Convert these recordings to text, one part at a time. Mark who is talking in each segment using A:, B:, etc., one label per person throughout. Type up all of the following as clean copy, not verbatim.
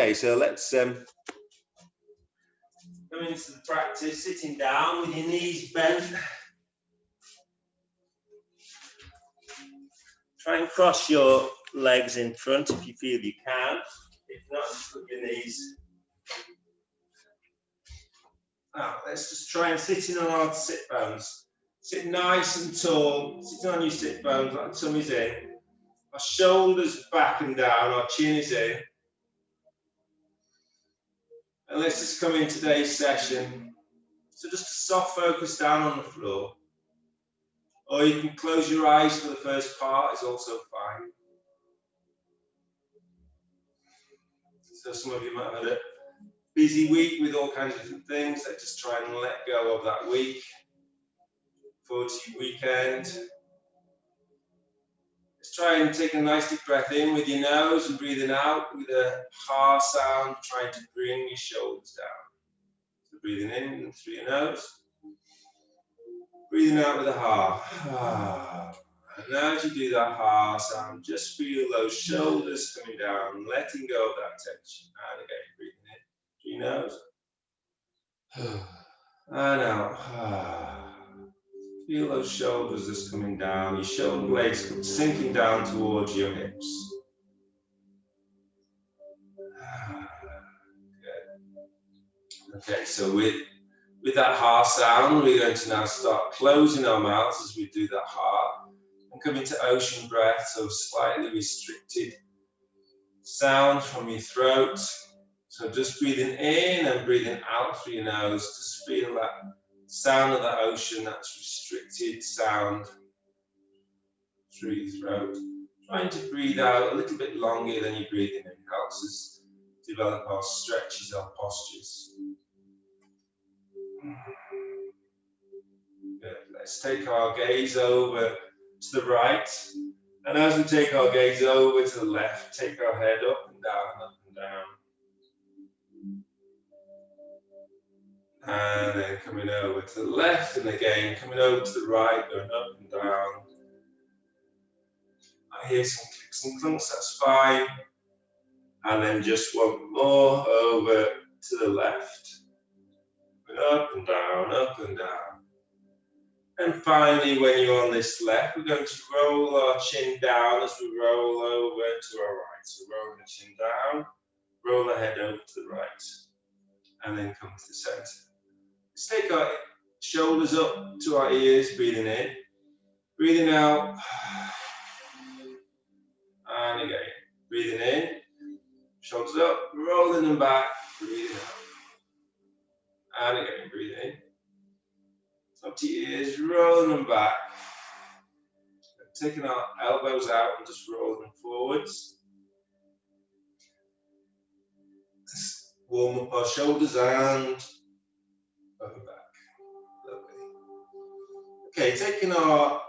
A: Okay, so let's go into the practice, sitting down with your knees bent. Try and cross your legs in front if you feel you can. If not, just put your knees. Now, let's just try and sit in on our sit bones. Sit nice and tall, sitting on your sit bones, like the tummy's in. Our shoulders back and down, our chin is in. And let's just come in today's session. So just a soft focus down on the floor. Or you can close your eyes for the first part, it's also fine. So some of you might have had a busy week with all kinds of different things. Let's just try and let go of that week. Forward to your weekend. Let's try and take a nice deep breath in with your nose and breathing out with a ha sound, trying to bring your shoulders down. So breathing in through your nose. Breathing out with a ha. And now as you do that ha sound, just feel those shoulders coming down, letting go of that tension. And again, breathing in through your nose. And out. Feel those shoulders just coming down, your shoulder blades sinking down towards your hips. Good. Okay, so with that ha sound, we're going to now start closing our mouths as we do that ha. And come into ocean breath, so slightly restricted sound from your throat. So just breathing in and breathing out through your nose. Just feel that sound of that ocean, that's restricted sound through your throat. Trying to breathe out a little bit longer than you're breathing in helps us develop our stretches, our postures. Good. Let's take our gaze over to the right, and as we take our gaze over to the left, take our head up and down, up and down. And then coming over to the left, and again coming over to the right, going up and down. I hear some clicks and clunks, that's fine. And then just one more over to the left. Going up and down, up and down. And finally, when you're on this left, we're going to roll our chin down as we roll over to our right. So roll the chin down, roll the head over to the right, and then come to the center. Let's take our shoulders up to our ears, breathing in, breathing out, and again, breathing in, shoulders up, rolling them back, breathing out, and again, breathing in, up to your ears, rolling them back, taking our elbows out and just rolling them forwards. Just warm up our shoulders and over back. Lovely. Okay, taking our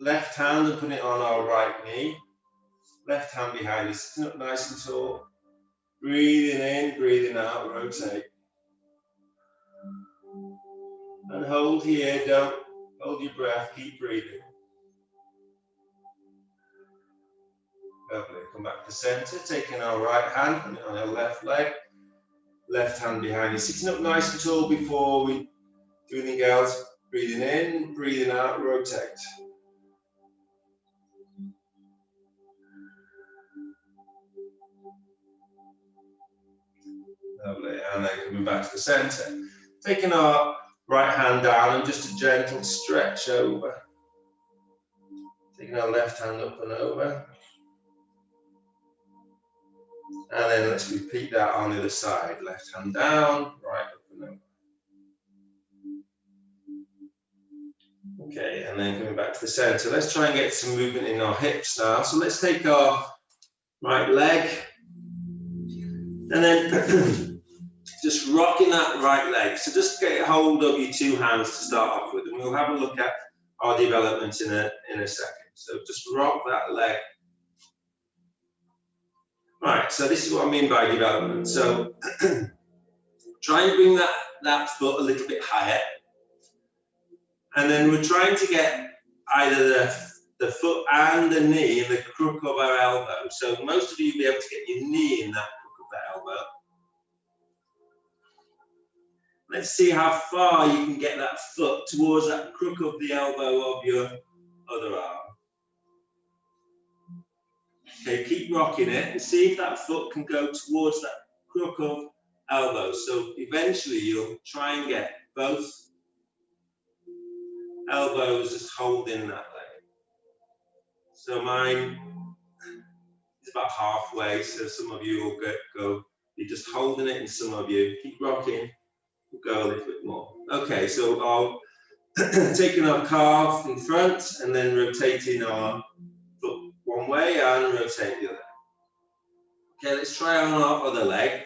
A: left hand and putting it on our right knee. Left hand behind you, sitting up nice and tall. Breathing in, breathing out, rotate. And hold here, don't hold your breath, keep breathing. Lovely, come back to the center, taking our right hand, putting it on our left leg. Left hand behind you, sitting up nice and tall before we do anything else. Breathing in, breathing out, rotate. Lovely, and then coming back to the center. Taking our right hand down and just a gentle stretch over. Taking our left hand up and over. And then let's repeat that on the other side. Left hand down, right up and over. Okay, and then coming back to the center. Let's try and get some movement in our hips now. So let's take our right leg. And then just rocking that right leg. So just get hold of your two hands to start off with. And we'll have a look at our development in a second. So just rock that leg. Right, so this is what I mean by development. So try and bring that foot a little bit higher. And then we're trying to get either the foot and the knee in the crook of our elbow. So most of you will be able to get your knee in that crook of the elbow. Let's see how far you can get that foot towards that crook of the elbow of your other arm. Okay, keep rocking it and see if that foot can go towards that crook of elbow. So eventually you'll try and get both elbows just holding that leg. So mine is about halfway, so some of you will go, you're just holding it, and some of you keep rocking, we'll go a little bit more. Okay, so I'll taking our calf in front and then rotating our foot one way and rotate the other. Okay, let's try on our other leg.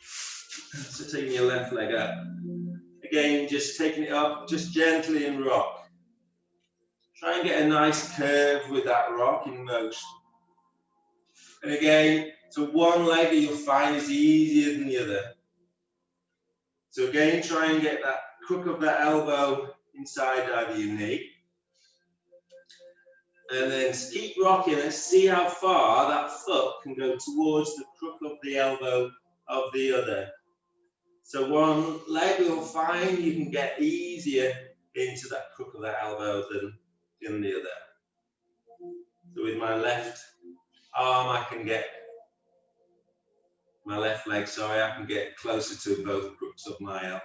A: So taking your left leg up. Again, just taking it up, just gently and rock. Try and get a nice curve with that rocking motion. And again, so one leg that you'll find is easier than the other. So again, try and get that crook of that elbow inside either your knee. And then keep rocking and see how far that foot can go towards the crook of the elbow of the other. So one leg you'll find you can get easier into that crook of that elbow than the other. So with my left arm, I can get my left leg, sorry, I can get closer to both crooks of my elbow.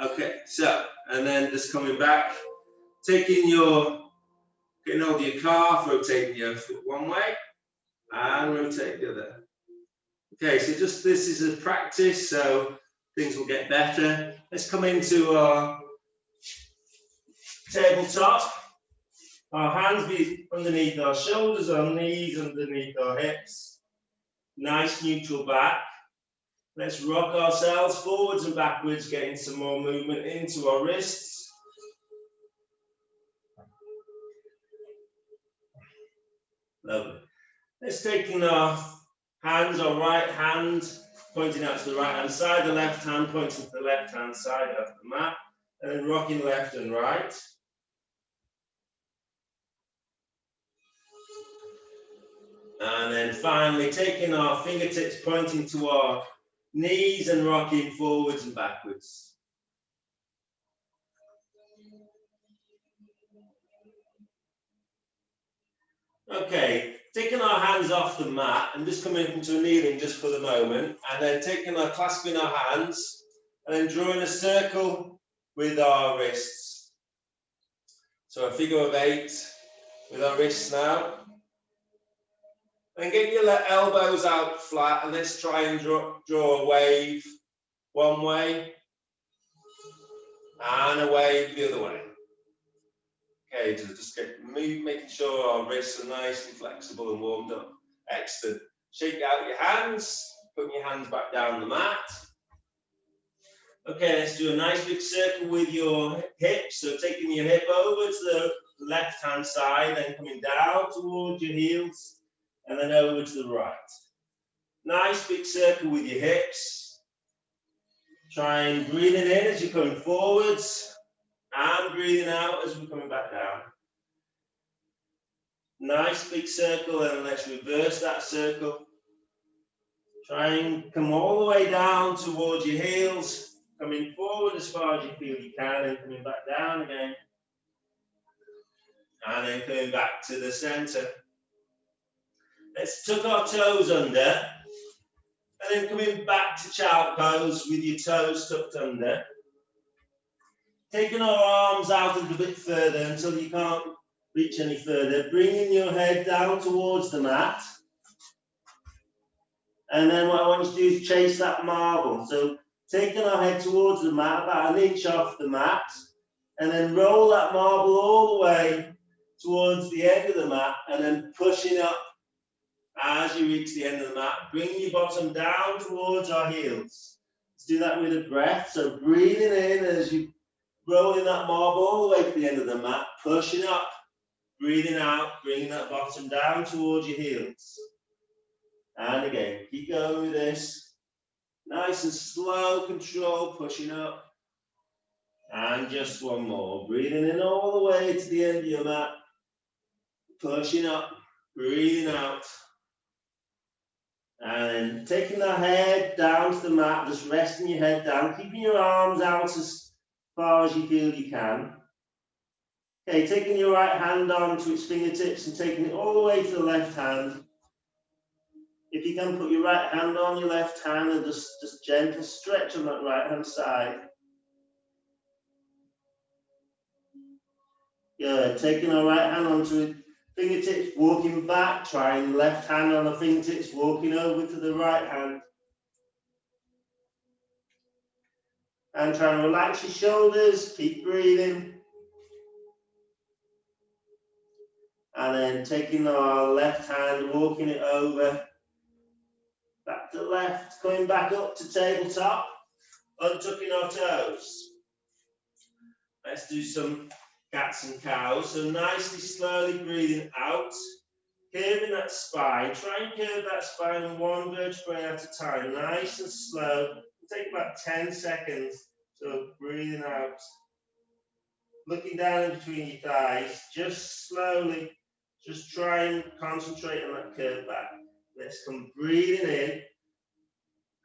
A: Okay, so, and then just coming back, getting hold of your calf, rotating your foot one way, and rotate the other. Okay, so just this is a practice, so things will get better. Let's come into our tabletop. Our hands be underneath our shoulders, our knees underneath our hips. Nice neutral back. Let's rock ourselves forwards and backwards, getting some more movement into our wrists. Lovely. Let's take our hands, our right hand pointing out to the right hand side, the left hand pointing to the left hand side of the mat, and then rocking left and right. And then finally taking our fingertips pointing to our knees and rocking forwards and backwards. Okay, taking our hands off the mat and just coming into a kneeling just for the moment, and then clasping our hands and then drawing a circle with our wrists. So a figure of 8 with our wrists now. And get your elbows out flat, and let's try and draw a wave one way and a wave the other way. Okay, just making sure our wrists are nice and flexible and warmed up. Excellent. Shake out your hands, putting your hands back down the mat. Okay, let's do a nice big circle with your hips. So taking your hip over to the left hand side, then coming down towards your heels, and then over to the right. Nice big circle with your hips. Try and breathing in as you're coming forwards, and breathing out as we're coming back down. Nice big circle, and let's reverse that circle. Try and come all the way down towards your heels, coming forward as far as you feel you can, and coming back down again. And then coming back to the center. Let's tuck our toes under, and then coming back to child pose with your toes tucked under. Taking our arms out a little bit further until you can't reach any further. Bringing your head down towards the mat. And then what I want you to do is chase that marble. So taking our head towards the mat, about an inch off the mat, and then roll that marble all the way towards the end of the mat, and then pushing up as you reach the end of the mat. Bring your bottom down towards our heels. Let's do that with a breath. So breathing in as you rolling that marble all the way to the end of the mat, pushing up, breathing out, bringing that bottom down towards your heels. And again, keep going with this. Nice and slow control, pushing up. And just one more. Breathing in all the way to the end of your mat. Pushing up, breathing out.
B: And then taking the head down to the mat, just resting your head down, keeping your arms out as far as you feel you can. Okay, taking your right hand onto its fingertips and taking it all the way to the left hand. If you can, put your right hand on your left hand and just gentle stretch on that right hand side. Good, taking our right hand onto it, fingertips, walking back, trying left hand on the fingertips, walking over to the right hand. And trying to relax your shoulders, keep breathing. And then taking our left hand, walking it over, back to the left, coming back up to tabletop, untucking our toes. Let's do some cats and cows. So nicely, slowly breathing out, curving that spine. Try and curve that spine one vertebrae at a time, nice and slow. It'll take about 10 seconds. So breathing out, looking down in between your thighs, just slowly, just try and concentrate on that curve back. Let's come breathing in,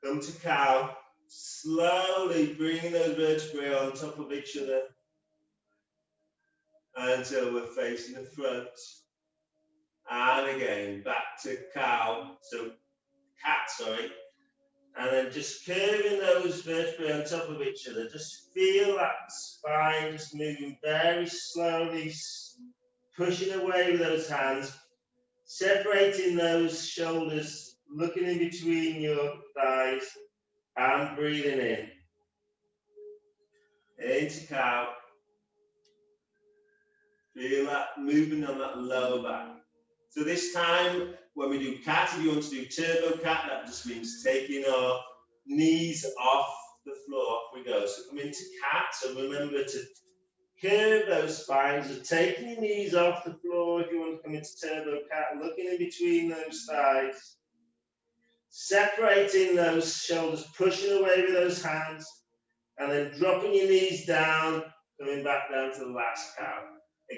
B: come to cow, slowly bringing those vertebrae on top of each other until we're facing the front. And again, back to cow, so cat, sorry. And then just curving those vertebrae on top of each other. Just feel that spine just moving very slowly, pushing away with those hands, separating those shoulders, looking in between your thighs, and breathing in. Into cow. Feel that movement on that lower back. So this time, when we do cat, if you want to do turbo cat, that just means taking our knees off the floor. Off we go. So come into cat, so remember to curve those spines, just taking your knees off the floor if you want to come into turbo cat, looking in between those thighs, separating those shoulders, pushing away with those hands, and then dropping your knees down, coming back down to the last cow.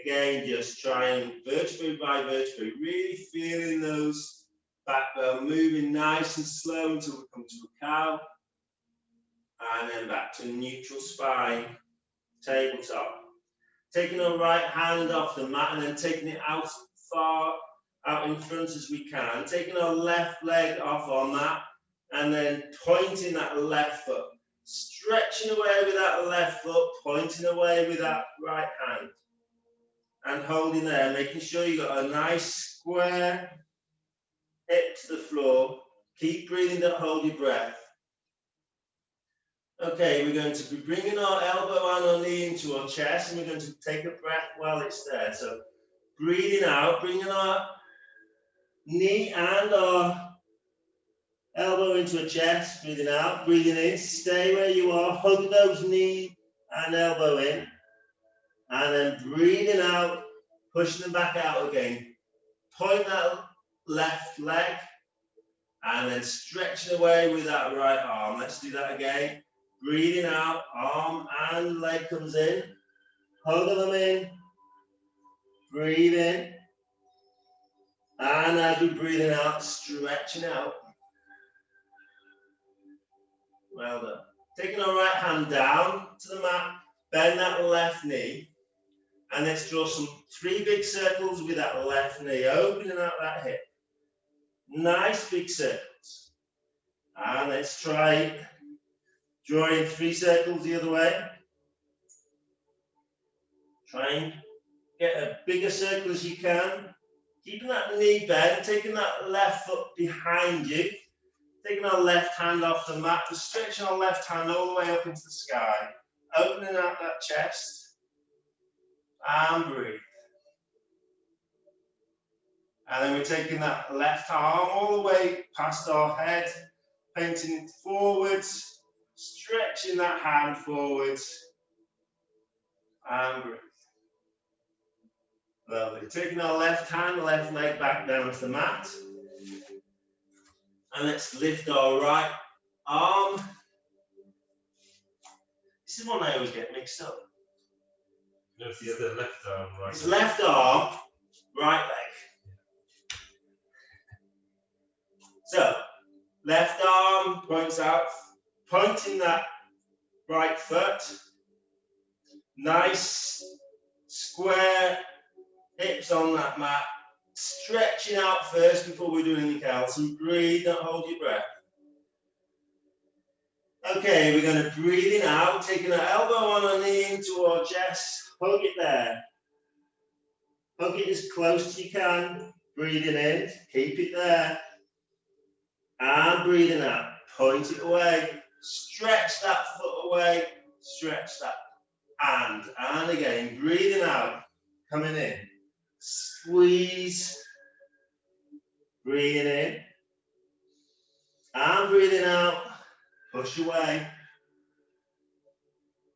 B: Again, just trying vertebrae by vertebrae, really feeling those backbone moving nice and slow until we come to a cow. And then back to neutral spine, tabletop. Taking our right hand off the mat and then taking it out far out in front as we can. Taking our left leg off our mat and then pointing that left foot. Stretching away with that left foot, pointing away with that right hand. And holding there, making sure you got a nice square hip to the floor. Keep breathing, don't hold your breath. Okay, we're going to be bringing our elbow and our knee into our chest, and we're going to take a breath while it's there. So breathing out, bringing our knee and our elbow into our chest, breathing out, breathing in, stay where you are, hug those knee and elbow in, and then breathing out, pushing them back out again. Point that left leg, and then stretching away with that right arm. Let's do that again. Breathing out, arm and leg comes in. Hug them in. Breathe in. And as you're breathing out, stretching out. Well done. Taking our right hand down to the mat, bend that left knee. And let's draw some 3 big circles with that left knee, opening out that hip. Nice big circles. And let's try drawing 3 circles the other way. Try and get a bigger circle as you can. Keeping that knee bent, taking that left foot behind you. Taking our left hand off the mat, just stretching our left hand all the way up into the sky. Opening out that chest. And breathe. And then we're taking that left arm all the way past our head, painting it forwards, stretching that hand forwards, and breathe. Lovely. Taking our left hand, left leg back down to the mat. And let's lift our right arm. This is one I always get mixed up.
A: No, it's the other left arm, right?
B: It's left arm, right leg. So, Left arm points out, pointing that right foot. Nice square hips on that mat. Stretching out first before we do anything else. And breathe, don't hold your breath. Okay, we're going to breathe in out, taking our elbow on our knee into our chest. Hug it there. Hug it as close as you can. Breathing in, keep it there. And breathing out, point it away. Stretch that foot away, stretch that hand. And again, breathing out, coming in. Squeeze. Breathing in. And breathing out, push away.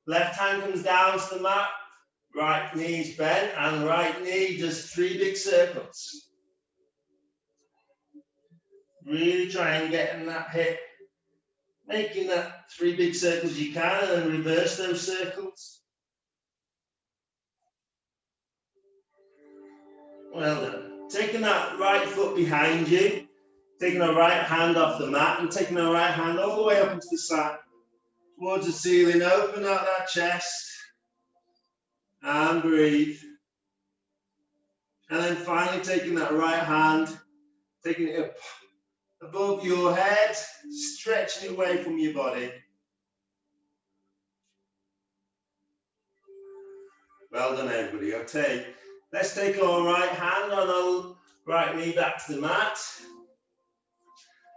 B: Left hand comes down to the mat. Right knee's bent and right knee does 3 big circles. Really try and get in that hip, making that 3 big circles you can, and then reverse those circles. Well done. Taking that right foot behind you, taking our right hand off the mat and taking our right hand all the way up into the side, towards the ceiling. Open out that chest and breathe. And then finally taking that right hand, taking it up above your head, stretching it away from your body. Well done, everybody. Okay, let's take our right hand on our right knee back to the mat.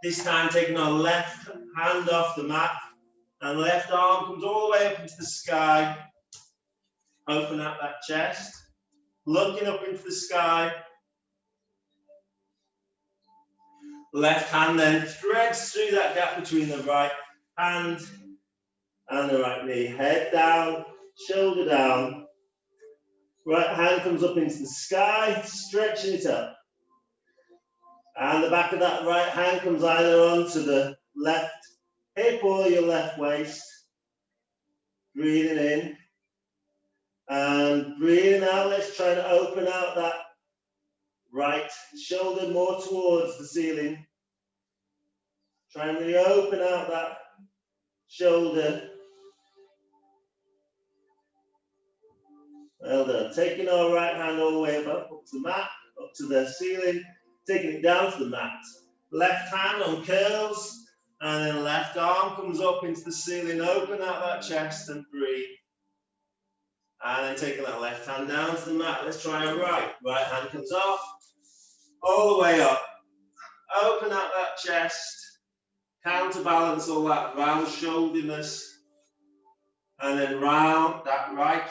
B: This time taking our left hand off the mat, and left arm comes all the way up into the sky. Open up that chest, looking up into the sky. Left hand then threads through that gap between the right hand and the right knee. Head down, shoulder down. Right hand comes up into the sky, stretching it up. And the back of that right hand comes either onto the left hip or your left waist. Breathing in. And breathing out, let's try to open out that right shoulder more towards the ceiling. Try and really open out that shoulder. Well done. Taking our right hand all the way up to the mat, up to the ceiling, taking it down to the mat. Left hand on curls, and then left arm comes up into the ceiling. Open out that chest and breathe. And then taking that left hand down to the mat. Let's try a right. Right hand comes off, all the way up. Open up that chest, counterbalance all that round shoulderness. And then round that right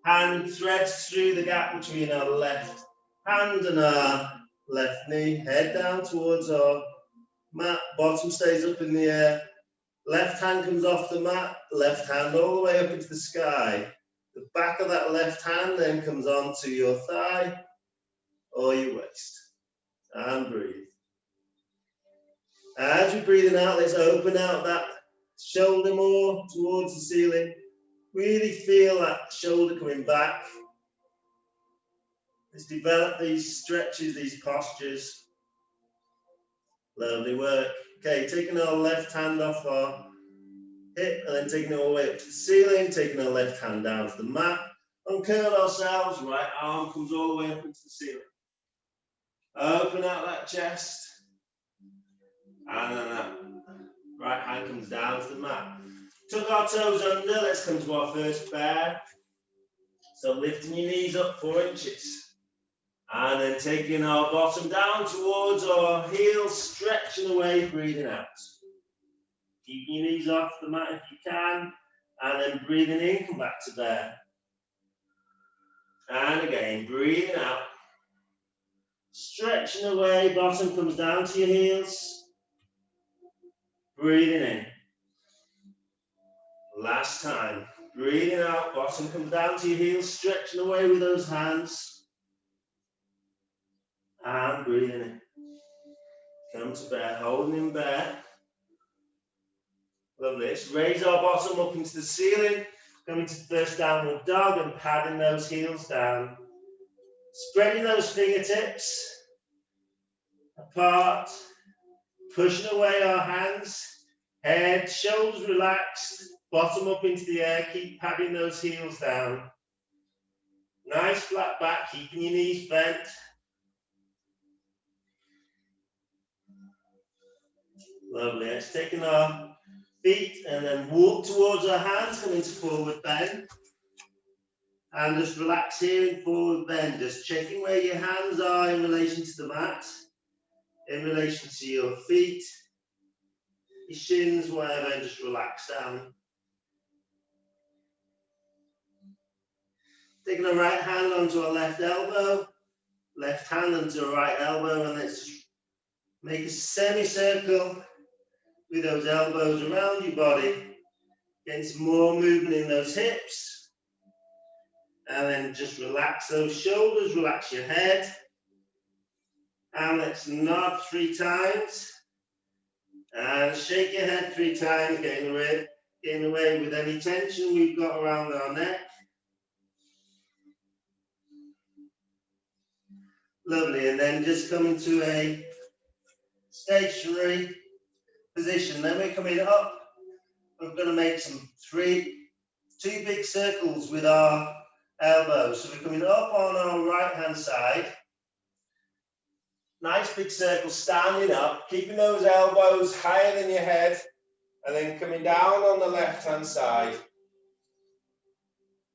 B: hand threads through the gap between our left hand and our left knee. Head down towards our mat. Bottom stays up in the air. Left hand comes off the mat. Left hand all the way up into the sky. The back of that left hand then comes onto your thigh or your waist. And breathe. As you're breathing out, let's open out that shoulder more towards the ceiling. Really feel that shoulder coming back. Let's develop these stretches, these postures. Lovely work. Okay, taking our left hand off our hip and then taking it all the way up to the ceiling, taking our left hand down to the mat. Uncurl ourselves, right arm comes all the way up into the ceiling. Open out that chest. And then that right hand comes down to the mat. Tuck our toes under, let's come to our first bear. So lifting your knees up 4 inches. And then taking our bottom down towards our heels, stretching away, breathing out. Keep your knees off the mat if you can. And then breathing in, come back to bear. And again, breathing out. Stretching away, bottom comes down to your heels. Breathing in. Last time. Breathing out, bottom comes down to your heels, stretching away with those hands. And breathing in. Come to bear, holding in bear. Lovely. Let's raise our bottom up into the ceiling. Coming to first downward dog and padding those heels down. Spreading those fingertips apart. pushing away our hands, head, shoulders relaxed, bottom up into the air, keep padding those heels down. Nice flat back, keeping your knees bent. Lovely, let's take our feet and then walk towards our hands, come into forward bend. And just relax here in forward bend, just checking where your hands are in relation to the mat, in relation to your feet, your shins, whatever, and just relax down. Taking the right hand onto our left elbow, left hand onto our right elbow, and let's just make a semicircle with those elbows around your body. Getting some more movement in those hips. And then just relax those shoulders, relax your head. And let's nod 3 times. And shake your head 3 times, getting away with any tension we've got around our neck. Lovely, and then just come into a stationary position. Then we're coming up. We're going to make two big circles with our elbows. So we're coming up on our right hand side. Nice big circle, standing up, keeping those elbows higher than your head, and then coming down on the left hand side.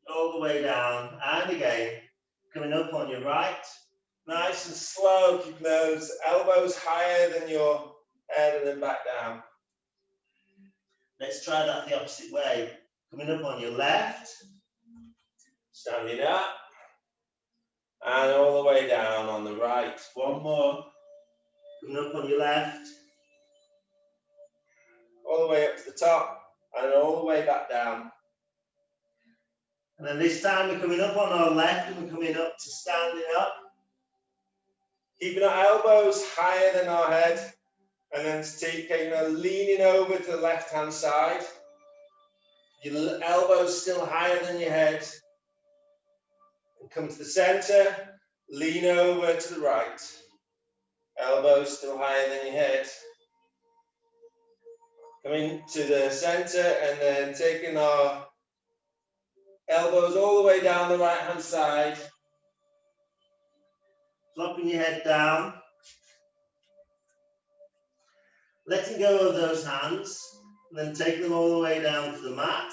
B: All the way down, and again, coming up on your right. Nice and slow, keeping those elbows higher than your head and then back down. Let's try that the opposite way. Coming up on your left, standing up, and all the way down on the right. One more. Coming up on your left, all the way up to the top, and all the way back down. And then this time we're coming up on our left, and we're coming up to standing up. Keeping our elbows higher than our head, and then leaning over to the left hand side. Your elbows still higher than your head. And come to the center, lean over to the right. Elbows still higher than your head. Coming to the center and then taking our elbows all the way down the right hand side. Dropping your head down. Letting go of those hands, and then take them all the way down to the mat.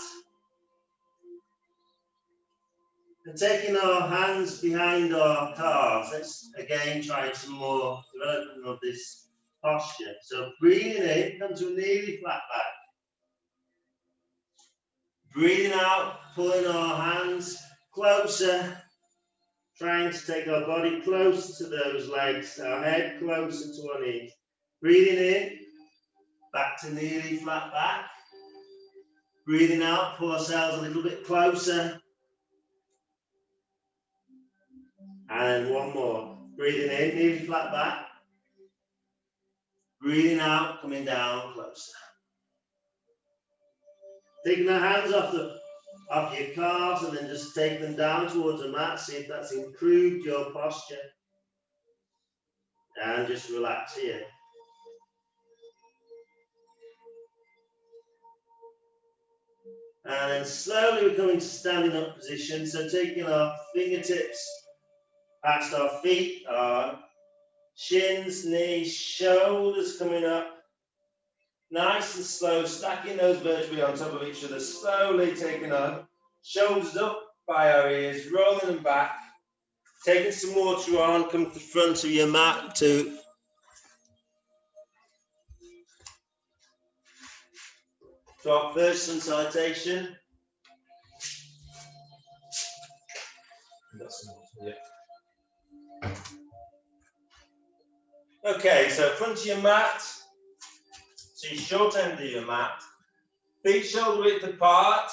B: And taking our hands behind our calves, let's again try some more development of this posture. So breathing in, come to a nearly flat back. Breathing out, pulling our hands closer, trying to take our body closer to those legs, our head closer to our knees. Breathing in, back to nearly flat back. Breathing out, pull ourselves a little bit closer. And one more. Breathing in, nearly flat back. Breathing out, coming down closer. Taking the hands off your calves and then just take them down towards the mat. See if that's improved your posture. And just relax here. And then slowly we're coming to standing up position. So taking our fingertips past our feet, our shins, knees, shoulders coming up. Nice and slow, stacking those vertebrae on top of each other. Slowly taking our shoulders up by our ears, rolling them back. Taking some water on, come to the front of your mat to our first sun salutation. Okay, so front of your mat, so your short end of your mat, feet shoulder width apart,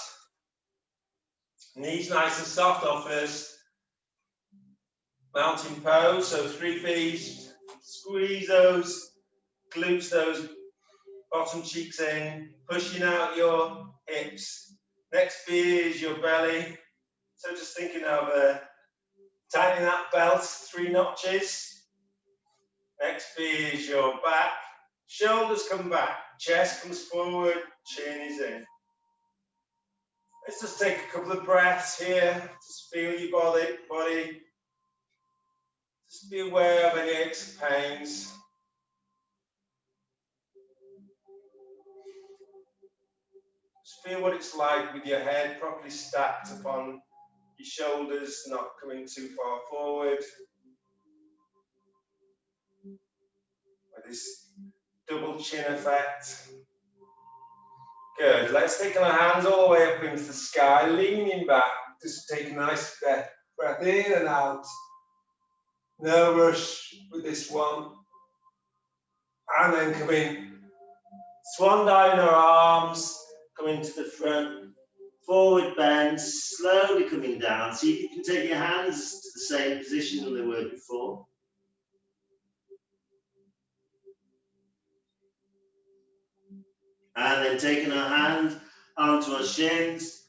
B: knees nice and soft, our first mountain pose, so 3 feet, squeeze those glutes, those bottom cheeks in, pushing out your hips. Next feet is your belly, so just thinking of tightening that belt 3 notches. Next feet is your back, Shoulders come back, chest comes forward, chin is in. Let's just take a couple of breaths here. Just feel your body. Just be aware of any aches and pains. Just feel what it's like with your head properly stacked upon your shoulders, not coming too far forward. With this double chin effect. Good. Let's take our hands all the way up into the sky, leaning back. Just take a nice breath in and out. No rush with this one. And then come in. Swan dive in our arms, coming to the front. Forward bend, slowly coming down. See if you can take your hands to the same position than they were before. And then taking our hand onto our shins.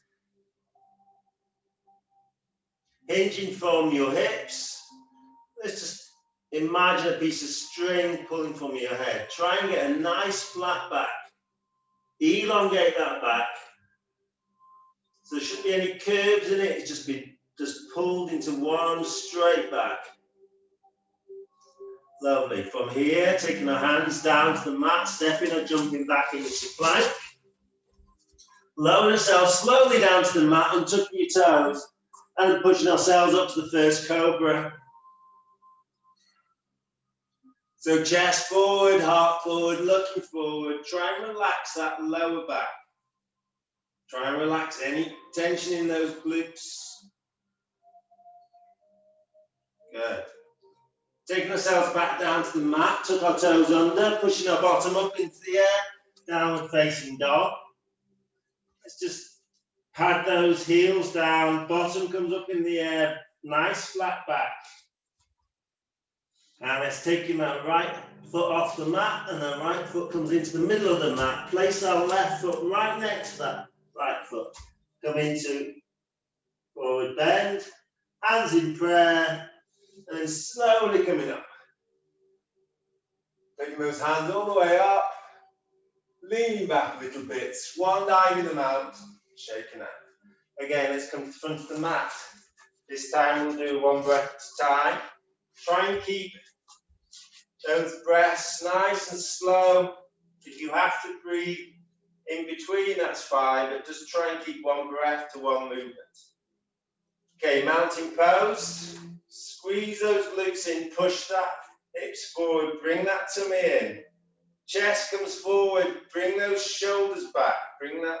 B: Hinging from your hips. Let's just imagine a piece of string pulling from your head. Try and get a nice flat back. Elongate that back. So there shouldn't be any curves in it. It's just pulled into one straight back. Lovely. From here, taking our hands down to the mat, stepping or jumping back into plank. Lower ourselves slowly down to the mat and tucking your toes. And pushing ourselves up to the first cobra. So chest forward, heart forward, looking forward. Try and relax that lower back. Try and relax any tension in those glutes. Good. Taking ourselves back down to the mat, tuck our toes under, pushing our bottom up into the air, downward facing dog. Let's just pad those heels down, bottom comes up in the air, nice flat back. And let's take that right foot off the mat, and the right foot comes into the middle of the mat. Place our left foot right next to that right foot. Come into forward bend, hands in prayer, and then slowly coming up. Taking those hands all the way up, leaning back a little bit, swan diving them out, shaking out. Again, let's come to the front of the mat. This time we'll do one breath at a time. Try and keep those breaths nice and slow. If you have to breathe in between, that's fine, but just try and keep one breath to one movement. Okay, mountain pose. Squeeze those glutes in, push that hips forward, bring that tummy in. Chest comes forward, bring those shoulders back, bring that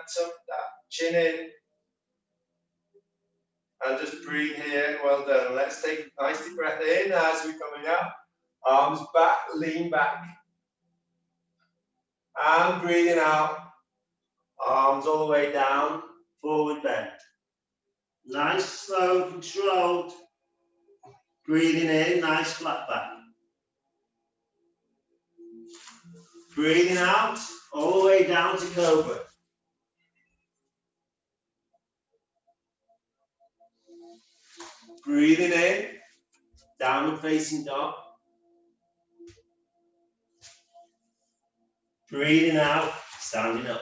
B: chin in. And just breathe here, well done. Let's take a nice deep breath in as we're coming up. Arms back, lean back. And breathing out. Arms all the way down, forward bend. Nice, slow, controlled. Breathing in, nice flat back. Breathing out, all the way down to cobra. Breathing in, downward facing dog. Breathing out, standing up.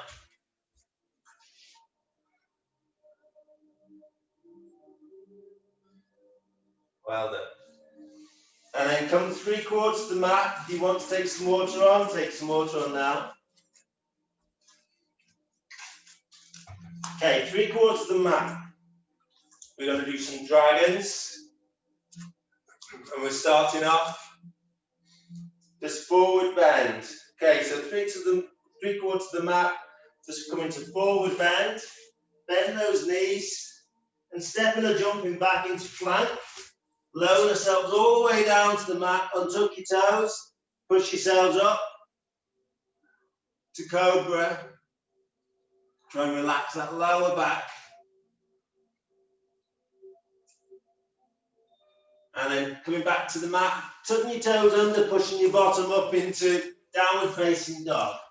B: Well done. And then come 3/4 to the mat. If you want to take some water on, take some water on now. Okay, 3/4 to the mat. We're going to do some dragons. And we're starting off just forward bend. Okay, so 3/4 to the mat. Just come into forward bend. Bend those knees. And stepping or jumping back into plank. Lower yourselves all the way down to the mat, untuck your toes, push yourselves up to cobra. Try and relax that lower back. And then coming back to the mat, tucking your toes under, pushing your bottom up into downward facing dog.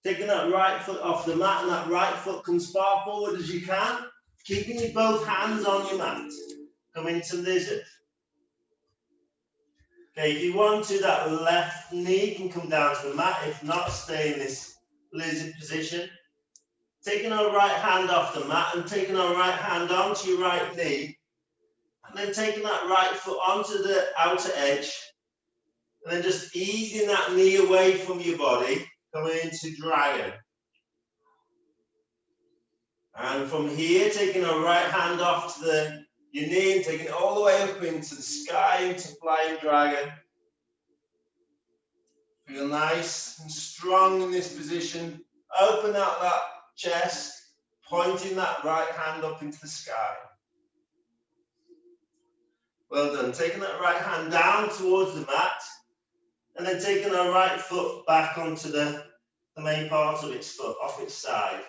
B: Taking that right foot off the mat, and that right foot comes far forward as you can, keeping your both hands on your mat. Come into lizard. Okay, if you want to, that left knee can come down to the mat. If not, stay in this lizard position. Taking our right hand off the mat and taking our right hand onto your right knee. And then taking that right foot onto the outer edge. And then just easing that knee away from your body, coming into dragon. And from here, taking our right hand off to your knee and taking it all the way up into the sky, into flying dragon. Feel nice and strong in this position. Open out that chest, pointing that right hand up into the sky. Well done. Taking that right hand down towards the mat, and then taking our right foot back onto the main part of its foot, off its side.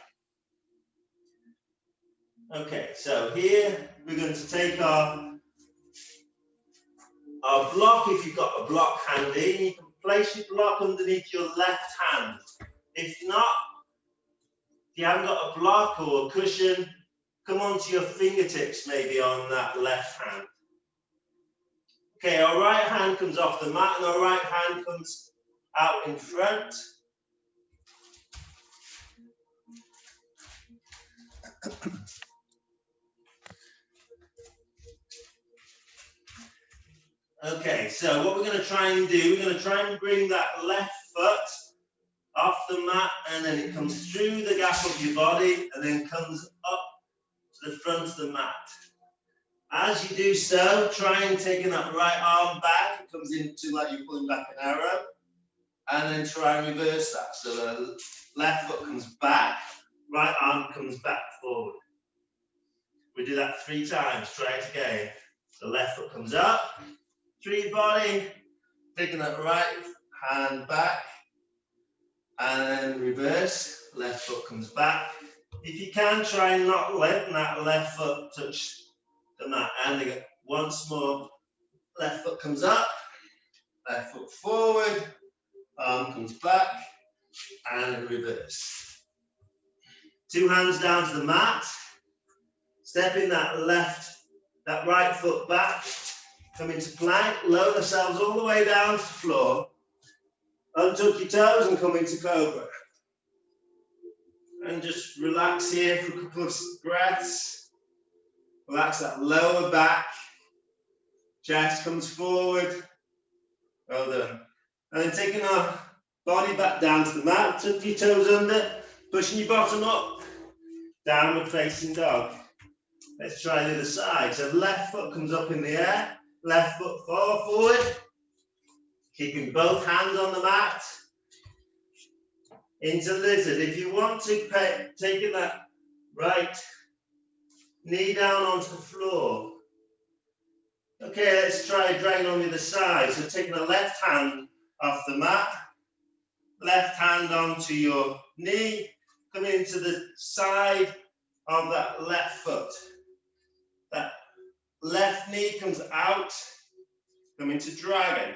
B: Okay, so here we're going to take our block. If you've got a block handy, you can place your block underneath your left hand. If not, if you haven't got a block or a cushion, come onto your fingertips maybe on that left hand. Okay, our right hand comes off the mat and our right hand comes out in front. Okay, so what we're going to try and do, we're going to try and bring that left foot off the mat, and then it comes through the gap of your body and then comes up to the front of the mat. As you do so, try and taking that right arm back. It comes into like you're pulling back an arrow, and then try and reverse that. So the left foot comes back, right arm comes back forward. We do that 3 times. Try it again. So left foot comes up, through your body, taking that right hand back, and then reverse. Left foot comes back. If you can, try and not let that left foot touch the mat. And again, once more, left foot comes up, left foot forward, arm comes back, and reverse. 2 hands down to the mat, stepping that right foot back, come into plank, lower ourselves all the way down to the floor, untuck your toes and come into cobra. And just relax here for a couple of breaths. Relax that lower back, chest comes forward. Well done. And then taking our body back down to the mat, tuck your toes under, pushing your bottom up, downward facing dog. Let's try the other side. So left foot comes up in the air, left foot forward, keeping both hands on the mat. Into lizard. If you want to taking that right knee down onto the floor. Okay, let's try dragging on the other side. So taking the left hand off the mat, left hand onto your knee, coming into the side of that left foot. That left knee comes out, come into dragon.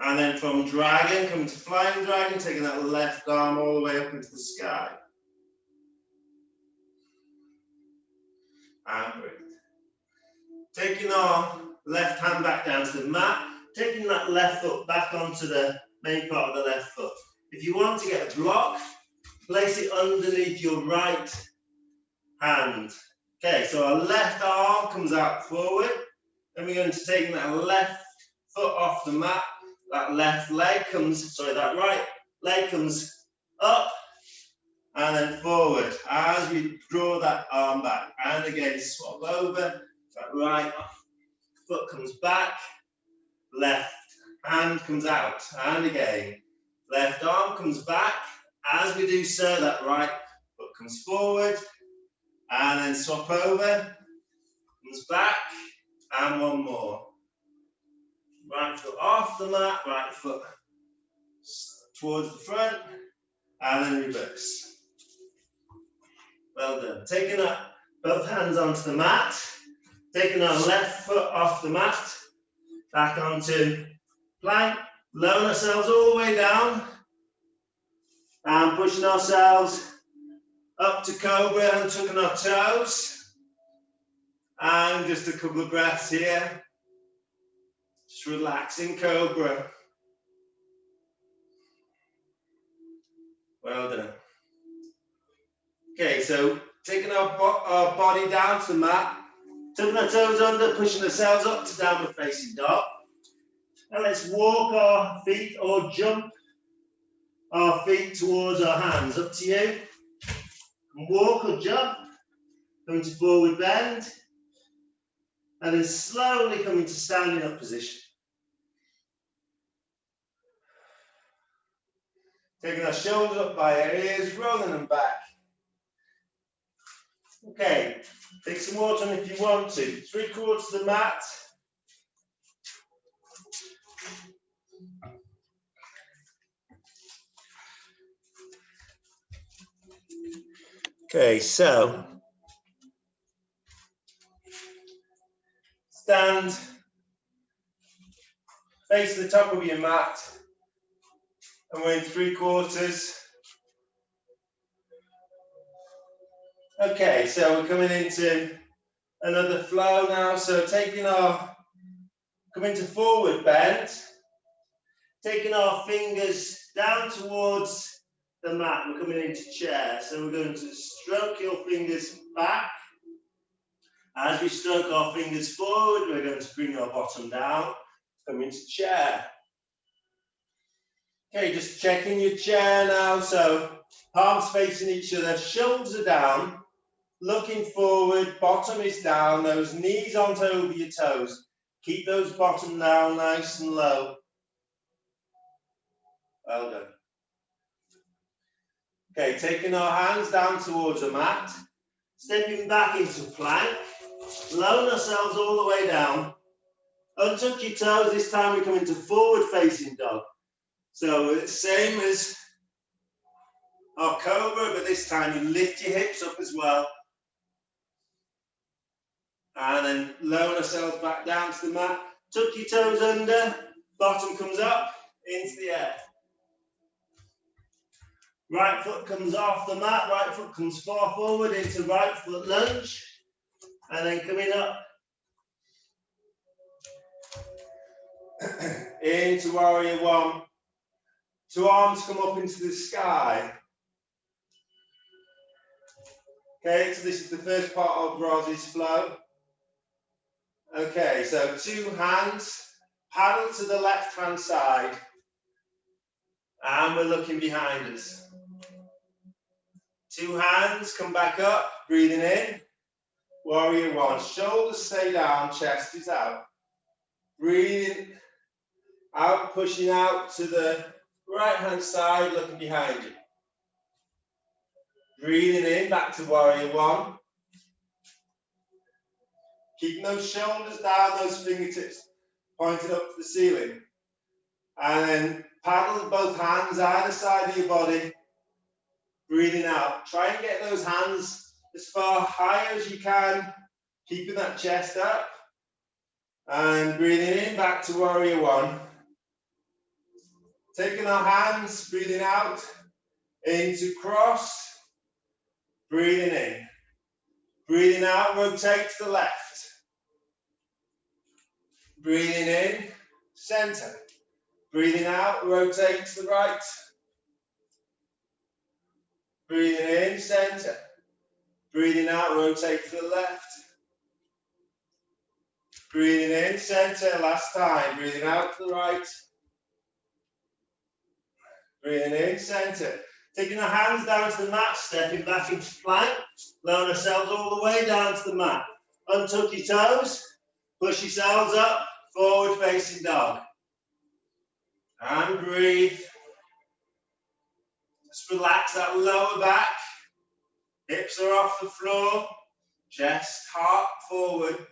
B: And then from dragon, come to flying dragon, taking that left arm all the way up into the sky. And breathe. Taking our left hand back down to the mat, taking that left foot back onto the main part of the left foot. If you want to get a block, place it underneath your right hand. Okay, so our left arm comes out forward. Then we're going to take that left foot off the mat. That left leg comes, that right leg comes up and then forward as we draw that arm back. And again, swap over. That right foot comes back, left hand comes out. And again, left arm comes back. As we do so, that right foot comes forward and then swap over, comes back, and one more. Right foot off the mat, right foot towards the front, and then reverse. Well done. Taking up both hands onto the mat, taking our left foot off the mat, back onto plank, lowering ourselves all the way down, and pushing ourselves up to cobra and tucking our toes. And just a couple of breaths here. Just relaxing cobra. Well done. Okay, so taking our body down to the mat, tucking our toes under, pushing ourselves up to downward facing dog. Now let's walk our feet or jump our feet towards our hands. Up to you. Walk or jump, coming to forward bend, and then slowly coming to standing up position. Taking our shoulders up by our ears, rolling them back. Okay, take some water on if you want to. 3/4 of the mat. Okay, so stand, face the top of your mat, and we're in 3/4. Okay, so we're coming into another flow now. So coming to forward bend, taking our fingers down towards the mat. We're coming into chair. So we're going to stroke your fingers back. As we stroke our fingers forward, we're going to bring our bottom down, come into chair. Okay, just checking your chair now. So palms facing each other, shoulders are down, looking forward, bottom is down, those knees aren't over your toes. Keep those bottom down nice and low. Well done. Okay, taking our hands down towards the mat, stepping back into plank, lowering ourselves all the way down. Untuck your toes, this time we come into forward facing dog. So it's same as our cobra, but this time you lift your hips up as well. And then lower ourselves back down to the mat. Tuck your toes under, bottom comes up, into the air. Right foot comes off the mat, right foot comes far forward into right foot lunge. And then coming up into warrior one. Two arms come up into the sky. Okay, so this is the first part of Roz's flow. Okay, so two hands, paddle to the left-hand side, and we're looking behind us. Two hands, come back up, breathing in, warrior one. Shoulders stay down, chest is out. Breathing out, pushing out to the right-hand side, looking behind you. Breathing in, back to warrior one. Keeping those shoulders down, those fingertips pointed up to the ceiling. And then paddle both hands either side of your body. Breathing out. Try and get those hands as far high as you can, keeping that chest up. And breathing in, back to warrior one. Taking our hands, breathing out, into cross. Breathing in. Breathing out, rotate to the left. Breathing in, center. Breathing out, rotate to the right. Breathing in, center. Breathing out, rotate to the left. Breathing in, center, last time. Breathing out to the right. Breathing in, center. Taking our hands down to the mat, stepping back into plank. Lower ourselves all the way down to the mat. Untuck your toes. Push yourselves up. Forward facing dog. And breathe. Just relax that lower back. Hips are off the floor. Chest, heart forward.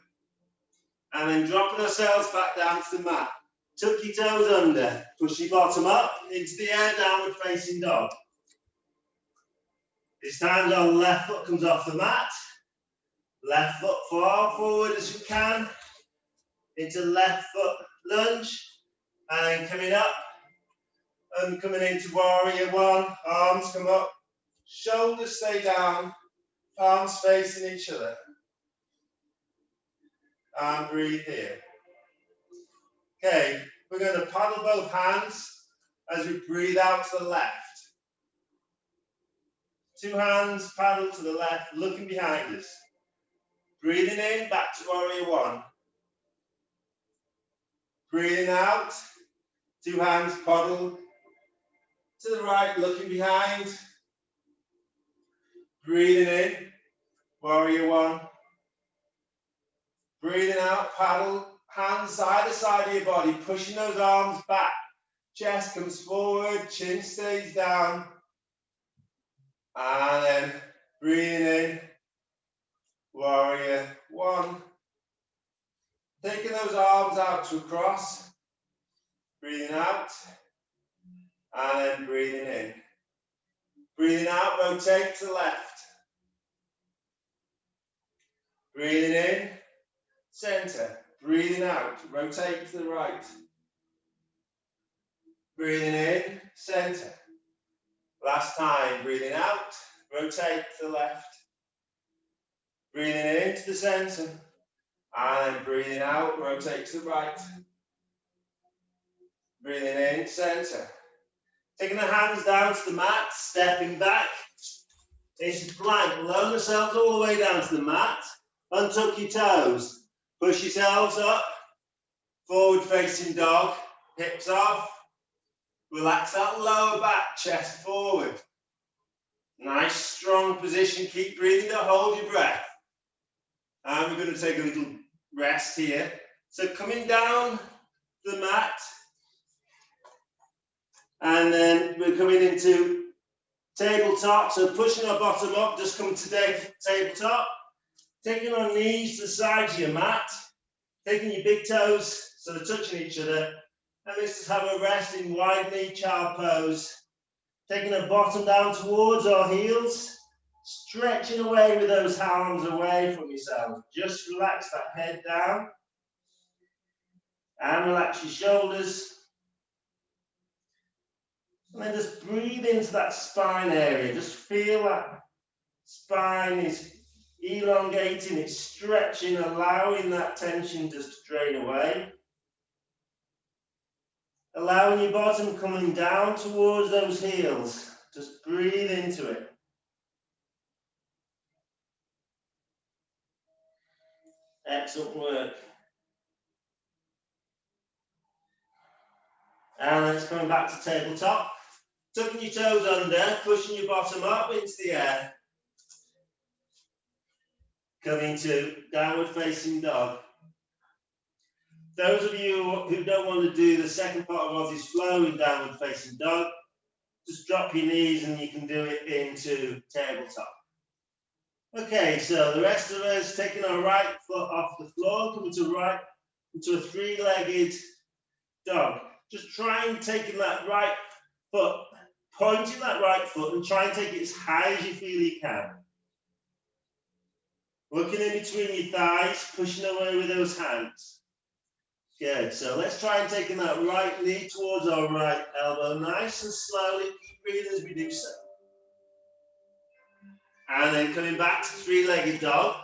B: And then dropping ourselves back down to the mat. Tuck your toes under. Push your bottom up into the air, downward facing dog. This time our left foot comes off the mat. Left foot far forward as you can. Into left foot lunge. And then coming up. And coming into warrior one. Arms come up. Shoulders stay down. Palms facing each other. And breathe here. Okay, we're going to paddle both hands as we breathe out to the left. 2 hands, paddle to the left, looking behind us. Breathing in, back to warrior 1. Breathing out, 2 hands, paddle to the right, looking behind. Breathing in, warrior 1. Breathing out, paddle, hands side to side of your body, pushing those arms back. Chest comes forward, chin stays down. And then breathing in, warrior 1. Taking those arms out to a cross. Breathing out. And then breathing in. Breathing out, rotate to the left. Breathing in, center. Breathing out, rotate to the right. Breathing in, center. Last time, breathing out, rotate to the left. Breathing into the center. And then breathing out, rotate to the right. Breathing in, center. Taking the hands down to the mat, stepping back. It's plank. Lower yourselves all the way down to the mat. Untuck your toes. Push yourselves up. Forward facing dog. Hips off. Relax that lower back, chest forward. Nice strong position. Keep breathing. Don't hold your breath. And we're going to take a little rest here. So coming down the mat. And then we're coming into tabletop, so pushing our bottom up, just come to tabletop. Taking our knees to the sides of your mat. Taking your big toes so they're touching each other. And let's just have a rest in wide knee child pose. Taking the bottom down towards our heels. Stretching away with those arms away from yourself. Just relax that head down. And relax your shoulders. And then just breathe into that spine area. Just feel that spine is elongating, it's stretching, allowing that tension just to drain away. Allowing your bottom coming down towards those heels. Just breathe into it. Excellent work. And then it's coming back to tabletop. Tucking your toes under, pushing your bottom up into the air. Coming to downward facing dog. Those of you who don't want to do the second part of Ozzy's flow in downward facing dog, just drop your knees and you can do it into tabletop. Okay, so the rest of us taking our right foot off the floor, coming to right into a 3-legged dog. Just try and taking that right foot, pointing that right foot and try and take it as high as you feel you can. Looking in between your thighs, pushing away with those hands. Good, so let's try and taking that right knee towards our right elbow, nice and slowly, keep breathing as we do so. And then coming back to 3-legged dog,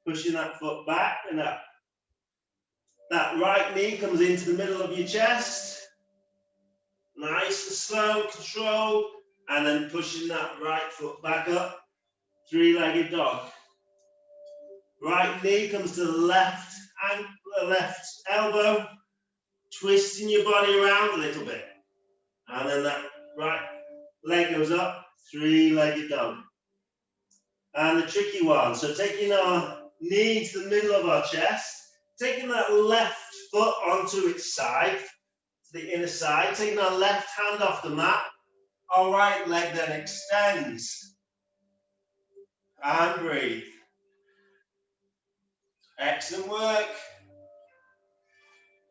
B: pushing that foot back and up. That right knee comes into the middle of your chest. Nice and slow, control, and then pushing that right foot back up, 3-legged dog. Right knee comes to the left elbow, twisting your body around a little bit. And then that right leg goes up, 3-legged dog. And the tricky one, so taking our knee to the middle of our chest, taking that left foot onto its side, to the inner side, taking our left hand off the mat, our right leg then extends. And breathe. Excellent work.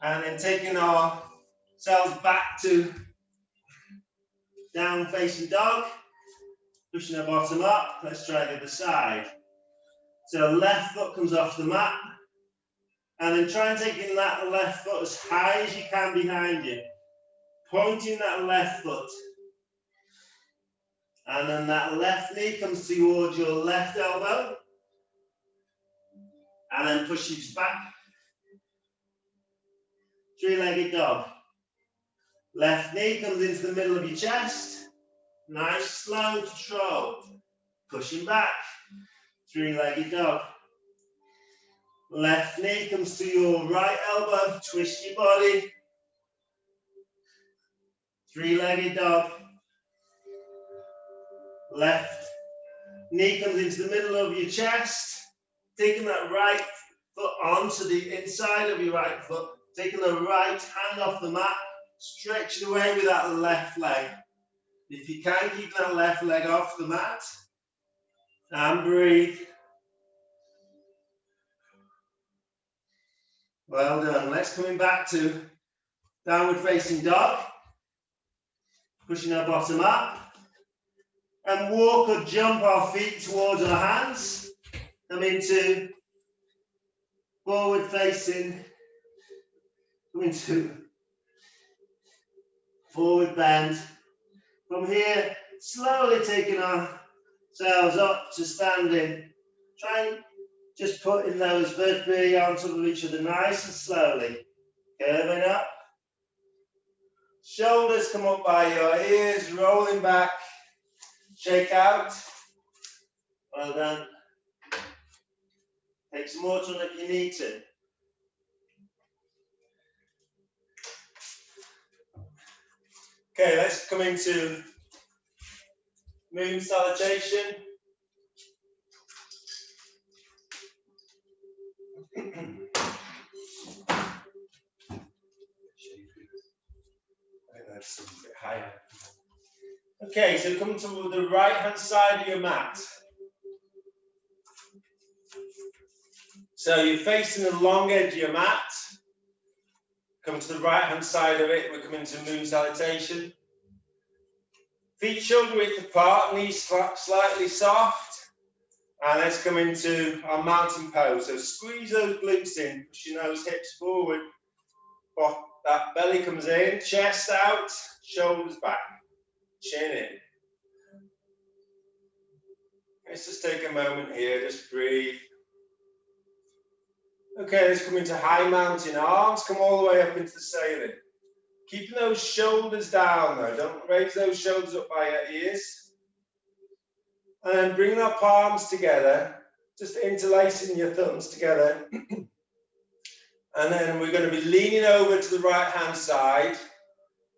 B: And then taking ourselves back to down facing dog, pushing our bottom up. Let's try the other side. So left foot comes off the mat. And then try and taking that left foot as high as you can behind you. Pointing that left foot. And then that left knee comes towards your left elbow. And then pushes back. three-legged dog. Left knee comes into the middle of your chest. Nice slow control. Pushing back. Three-legged dog. Left knee comes to your right elbow. Twist your body. Three-legged dog. Left knee comes into the middle of your chest. Taking that right foot onto the inside of your right foot. Taking the right hand off the mat. Stretching away with that left leg. If you can, keep that left leg off the mat. And breathe. Well done. Let's come back to downward facing dog. Pushing our bottom up. And walk or jump our feet towards our hands. Come into forward facing. Come into forward bend. From here, slowly taking ourselves up to standing. Try and just putting those vertebrae on top of each other nice and slowly. Curving up. Shoulders come up by your ears, rolling back. Shake out. Well done. Take some more time if you need to. Okay, let's come into moon salutation. That's a bit higher. Okay, so come to the right hand side of your mat. So you're facing the long edge of your mat. Come to the right hand side of it, we're coming to moon salutation. Feet shoulder width apart, knees slightly soft. And let's come into our mountain pose. So squeeze those glutes in, pushing those hips forward. That belly comes in, chest out, shoulders back, chin in. Let's just take a moment here, just breathe. Okay, let's come into high mountain. Arms come all the way up into the ceiling. Keeping those shoulders down though, don't raise those shoulders up by your ears. And then bringing our palms together, just interlacing your thumbs together. And then we're going to be leaning over to the right hand side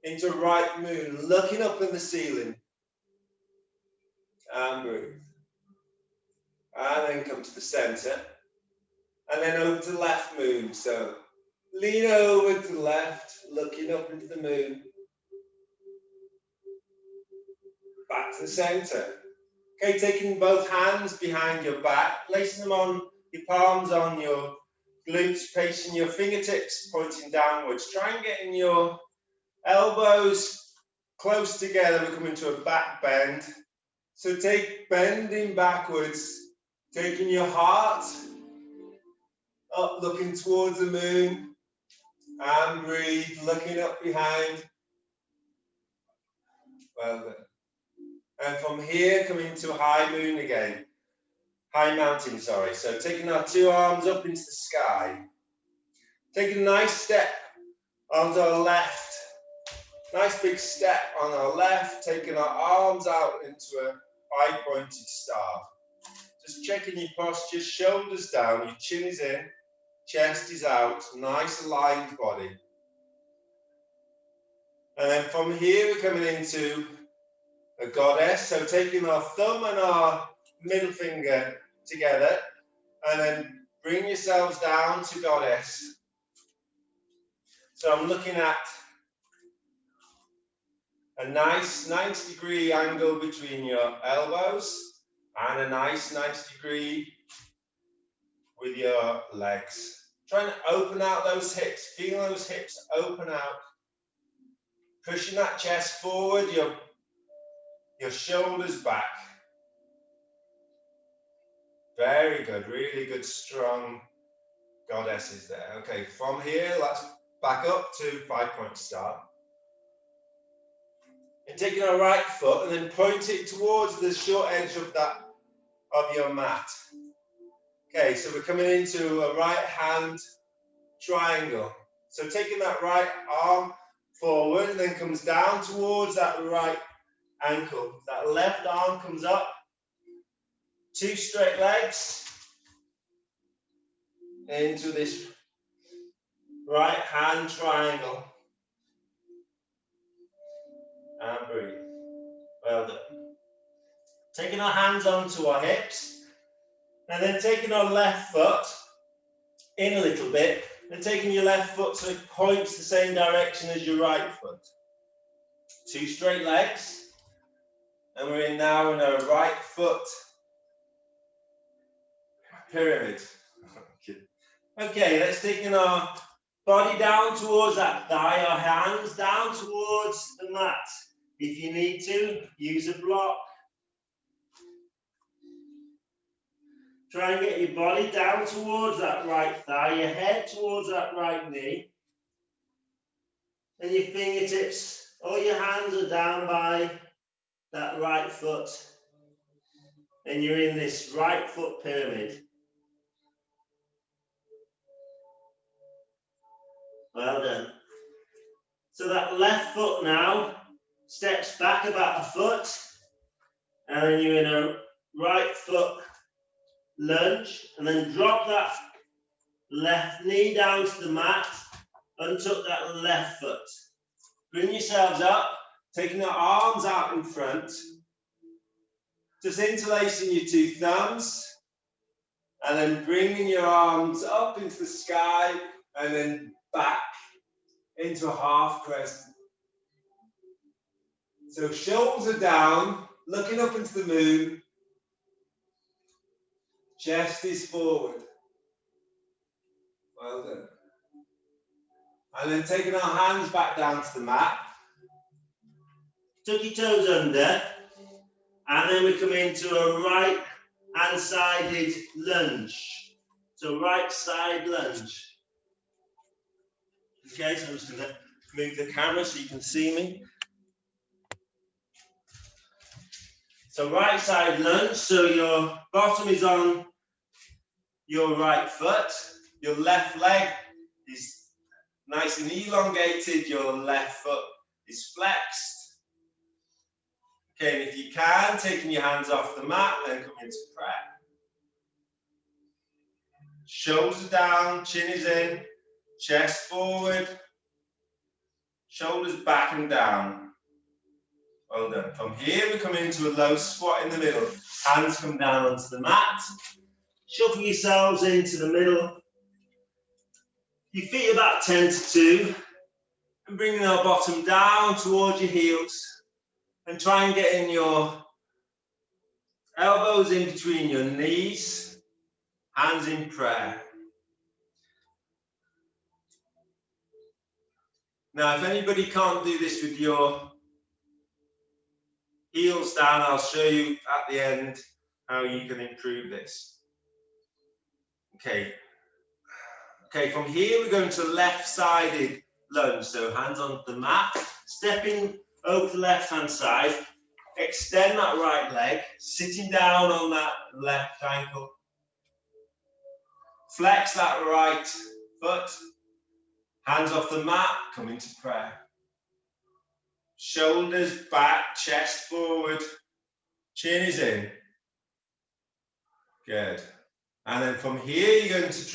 B: into a right moon, looking up in the ceiling. And breathe. And then come to the center. And then over to the left moon. So lean over to the left, looking up into the moon. Back to the center. Okay, taking both hands behind your back, placing them on your palms on your glutes, placing your fingertips pointing downwards. Try and get in your elbows close together. We're coming to a back bend. So take bending backwards, taking your heart up, looking towards the moon, and breathe, looking up behind. Well done. And from here, coming to high moon again. High mountain, sorry. So taking our two arms up into the sky. Taking a nice step onto our left. Nice big step on our left. Taking our arms out into a five-pointed star. Just checking your posture, shoulders down, your chin is in, chest is out, nice aligned body. And then from here, we're coming into a goddess. So taking our thumb and our middle finger together, and then bring yourselves down to goddess. So I'm looking at a nice 90-degree angle between your elbows and a nice 90-degree with your legs. Trying to open out those hips, feel those hips open out. Pushing that chest forward, your shoulders back. Very good, really good, strong goddesses there. Okay, from here, let's back up to five-point star. And taking our right foot and then point it towards the short edge of your mat. Okay, so we're coming into a right hand triangle. So taking that right arm forward and then comes down towards that right ankle. That left arm comes up, 2 straight legs into this right hand triangle. And breathe. Well done. Taking our hands onto our hips and then taking our left foot in a little bit and taking your left foot so it points the same direction as your right foot. 2 straight legs, and we're in now in a right foot pyramid. Okay, let's take our body down towards that thigh, our hands down towards the mat. If you need to, use a block. Try and get your body down towards that right thigh, your head towards that right knee. And your fingertips or your hands are down by that right foot. And you're in this right foot pyramid. Well done. So that left foot now steps back about a foot. And then you're in a right foot lunge. And then drop that left knee down to the mat. Untuck that left foot. Bring yourselves up, taking your arms out in front. Just interlacing your 2 thumbs. And then bringing your arms up into the sky and then back into a half crescent. So shoulders are down, looking up into the moon. Chest is forward. Well done. And then taking our hands back down to the mat. Tuck your toes under. And then we come into a right hand-sided lunge. So right side lunge. Okay, so I'm just going to move the camera so you can see me. So right side lunge, so your bottom is on your right foot, your left leg is nice and elongated, your left foot is flexed. Okay, and if you can, taking your hands off the mat, then come into prayer. Shoulders down, chin is in, chest forward, shoulders back and down. Well done. From here, we come into a low squat in the middle. Hands come down onto the mat. Shuffle yourselves into the middle. Your feet about 10 to 2. And bringing our bottom down towards your heels. And try and get in your elbows in between your knees. Hands in prayer. Now, if anybody can't do this with your heels down, I'll show you at the end how you can improve this. Okay. Okay, from here we're going to left-sided lunge. So hands on the mat, stepping over the left-hand side, extend that right leg, sitting down on that left ankle. Flex that right foot, hands off the mat, come into prayer. Shoulders back, chest forward, chin is in. Good. And then from here, you're going to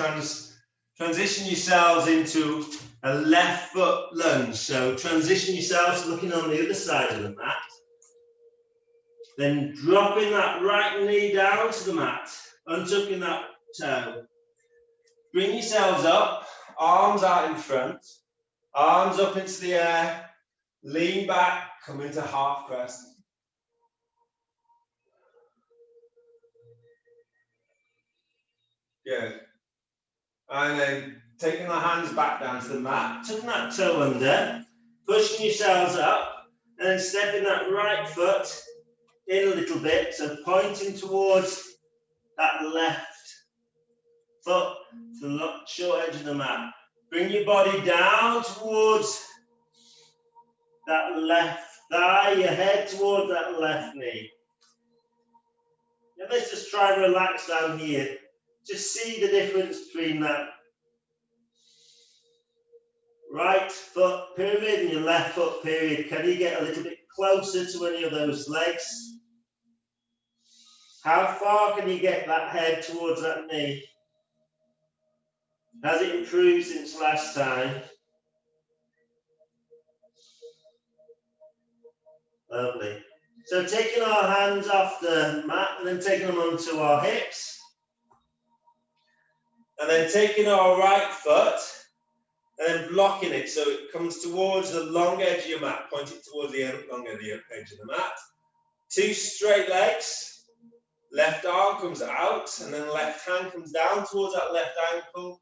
B: transition yourselves into a left foot lunge. So transition yourselves looking on the other side of the mat. Then dropping that right knee down to the mat, untucking that toe. Bring yourselves up, arms out in front, arms up into the air, lean back, come into half crescent. Good. And then taking our hands back down to the mat, tucking that toe under, pushing yourselves up, and then stepping that right foot in a little bit, so pointing towards that left foot to the short edge of the mat. Bring your body down towards that left thigh, your head towards that left knee. Now let's just try and relax down here. Just see the difference between that. right foot pyramid and your left foot period. Can you get a little bit closer to any of those legs? How far can you get that head towards that knee? Has it improved since last time? Lovely. So taking our hands off the mat and then taking them onto our hips. And then taking our right foot and then blocking it so it comes towards the long edge of your mat, pointing towards the long edge of the mat. 2 straight legs, left arm comes out and then left hand comes down towards that left ankle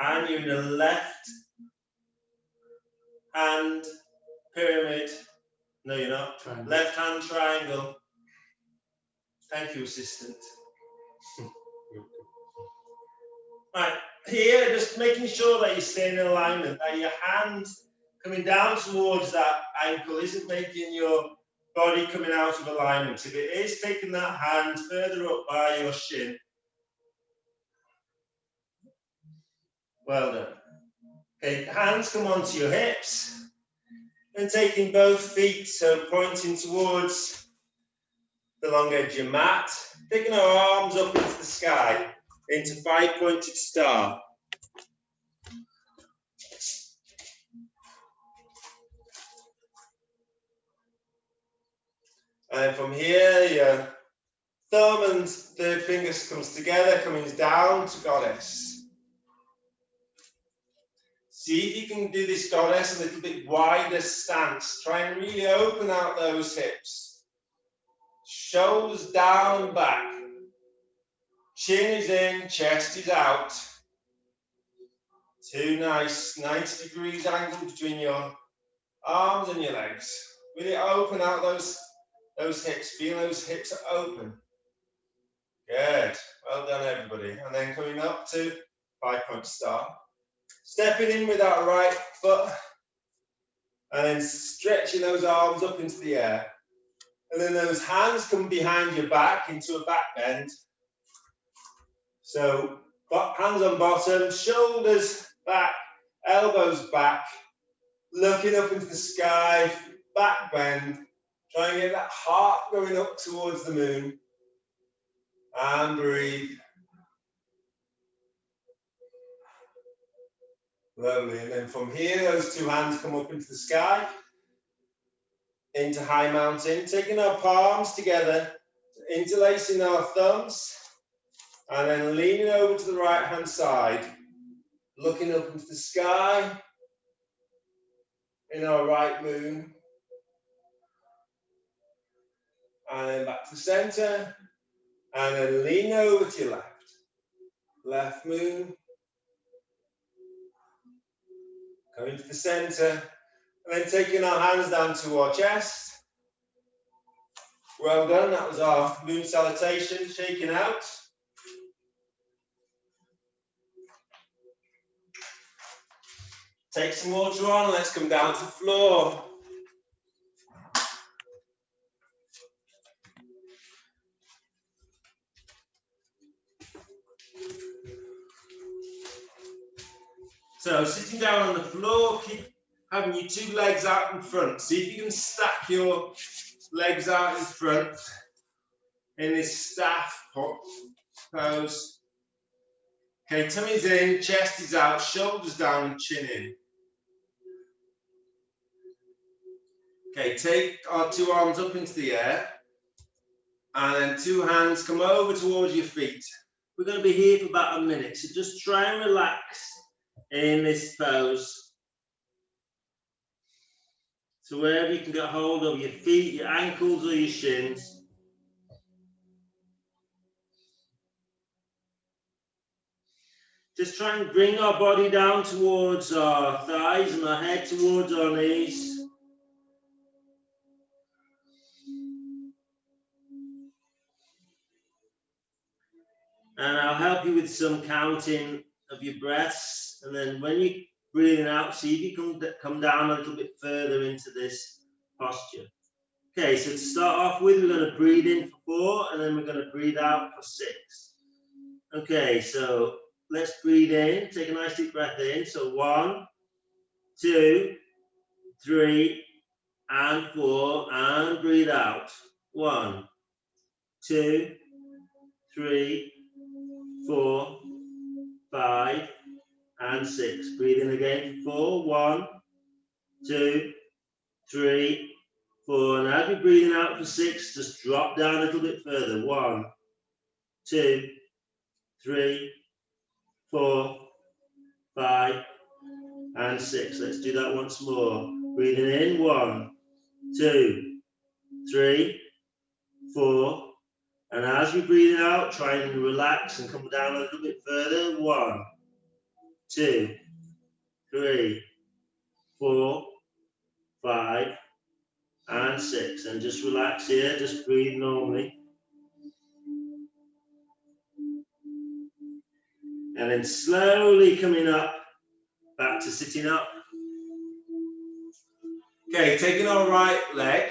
B: and you're in a left hand pyramid. No, you're not. Triangle. Left hand triangle. Thank you, assistant. Right, here, just making sure that you're staying in alignment, that your hand coming down towards that ankle isn't making your body coming out of alignment. If it is, taking that hand further up by your shin. Well done. Okay, hands come onto your hips. And taking both feet, so pointing towards the long edge of your mat. Taking our arms up into the sky, into 5-pointed star. And from here, your thumb and third fingers comes together, coming down to goddess. See if you can do this goddess a little bit wider stance. Try and really open out those hips. Shoulders down, back. Chin is in, chest is out. 2 nice 90 degrees angle between your arms and your legs. Really open out those hips. Feel those hips are open. Good. Well done, everybody. And then coming up to 5-point star. Stepping in with that right foot. And then stretching those arms up into the air. And then those hands come behind your back into a back bend. So hands on bottom, shoulders back, elbows back, looking up into the sky, back bend. Try and get that heart going up towards the moon. And breathe. Lovely. And then from here, those 2 hands come up into the sky, into high mountain, taking our palms together, interlacing our thumbs, and then leaning over to the right hand side, looking up into the sky in our right moon, and then back to the center, and then lean over to your left moon, coming to the center, and then taking our hands down to our chest. Well done, that was our moon salutation, shaking out. Take some water on, and let's come down to the floor. So sitting down on the floor, keep having your 2 legs out in front. See if you can stack your legs out in front in this staff pose. Okay, tummy's in, chest is out, shoulders down and chin in. Okay, take our 2 arms up into the air and then 2 hands come over towards your feet. We're going to be here for about a minute, so just try and relax in this pose. So wherever you can get hold of your feet, your ankles or your shins. Just try and bring our body down towards our thighs and our head towards our knees. And I'll help you with some counting of your breaths. And then when you're breathing out, see if you can come down a little bit further into this posture. Okay, so to start off with, we're going to breathe in for 4, and then we're going to breathe out for 6. Okay, so let's breathe in. Take a nice deep breath in. So 1, 2, 3, and 4, and breathe out. 1, 2, 3, 4, 5, and 6. Breathe in again for 4. 1, 2, 3, 4. And as you're breathing out for 6, just drop down a little bit further. 1, 2, 3, 4, 5, and 6. Let's do that once more. Breathing in. 1, 2, 3, 4. And as you're breathing out, try and relax and come down a little bit further. 1, 2, 3, 4, 5, and 6. And just relax here, just breathe normally. And then slowly coming up, back to sitting up. Okay, taking our right leg,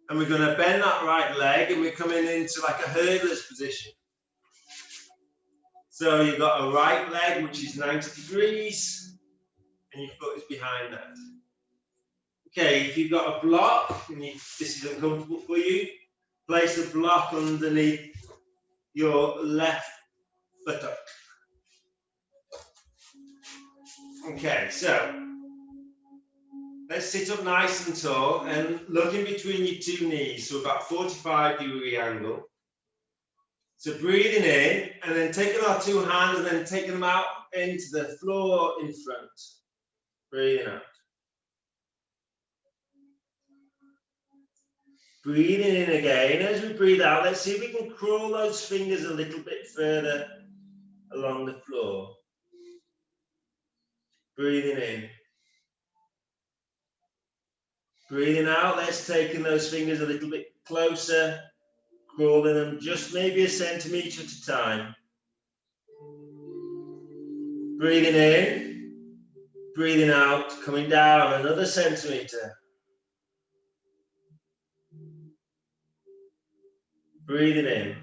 B: and we're going to bend that right leg, and we're coming into like a hurdler's position. So you've got a right leg, which is 90 degrees, and your foot is behind that. Okay, if you've got a block, and this is uncomfortable for you, place a block underneath your left buttock. Okay, so let's sit up nice and tall and look in between your two knees, so about 45-degree angle. So breathing in, and then taking our two hands and then taking them out into the floor in front. Breathing out. Breathing in again. As we breathe out, let's see if we can crawl those fingers a little bit further along the floor. Breathing in. Breathing out, let's take those fingers a little bit closer, crawling them just maybe a centimetre at a time. Breathing in, breathing out, coming down another centimetre. Breathing in.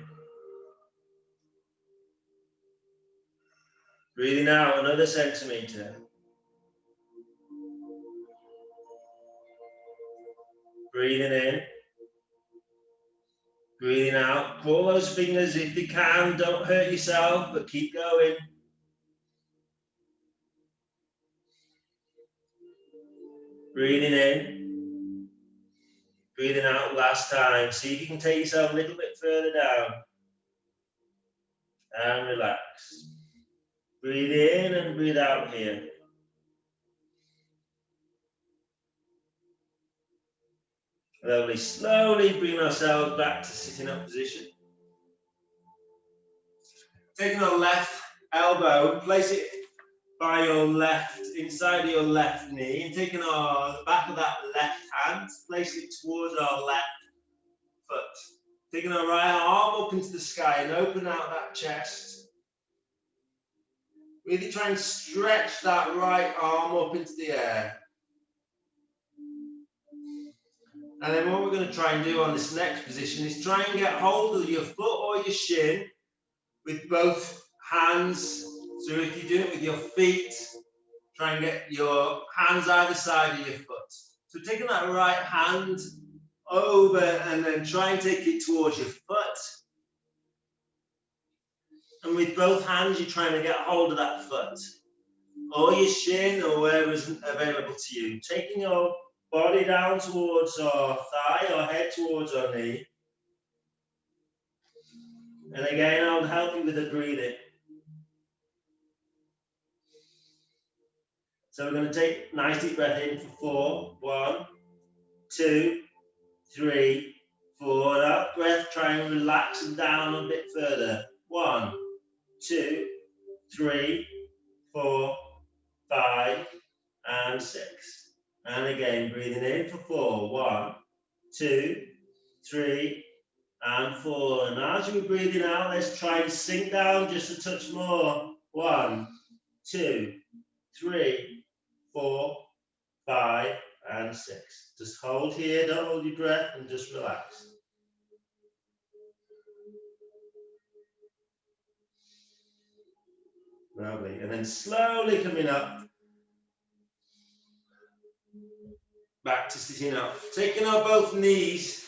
B: Breathing out another centimetre. Breathing in. Breathing out. Crawl those fingers if you can. Don't hurt yourself, but keep going. Breathing in. Breathing out last time. See if you can take yourself a little bit further down. And relax. Breathe in and breathe out here. Lovely. Slowly bring ourselves back to sitting up position. Taking our left elbow, place it by your left, inside of your left knee, and taking the back of that left hand, place it towards our left foot. Taking our right arm up into the sky and open out that chest. Really try and stretch that right arm up into the air. And then what we're going to try and do on this next position is try and get hold of your foot or your shin with both hands. So if you do it with your feet, try and get your hands either side of your foot. So taking that right hand over and then try and take it towards your foot. And with both hands, you're trying to get hold of that foot or your shin or wherever's available to you. Taking your body down towards our thigh or head towards our knee. And again, I'll help you with the breathing. So we're going to take a nice deep breath in for 4. 1, 2, 3, 4. Out breath, try and relax and down a bit further. 1, 2, 3, 4, 5, and 6. And again, breathing in for 4. 1, 2, 3, and 4. And as you're breathing out, let's try and sink down just a touch more. 1, 2, 3, 4, 5, and 6. Just hold here, don't hold your breath, and just relax. Lovely. And then slowly coming up. Back to sitting up. Taking our both knees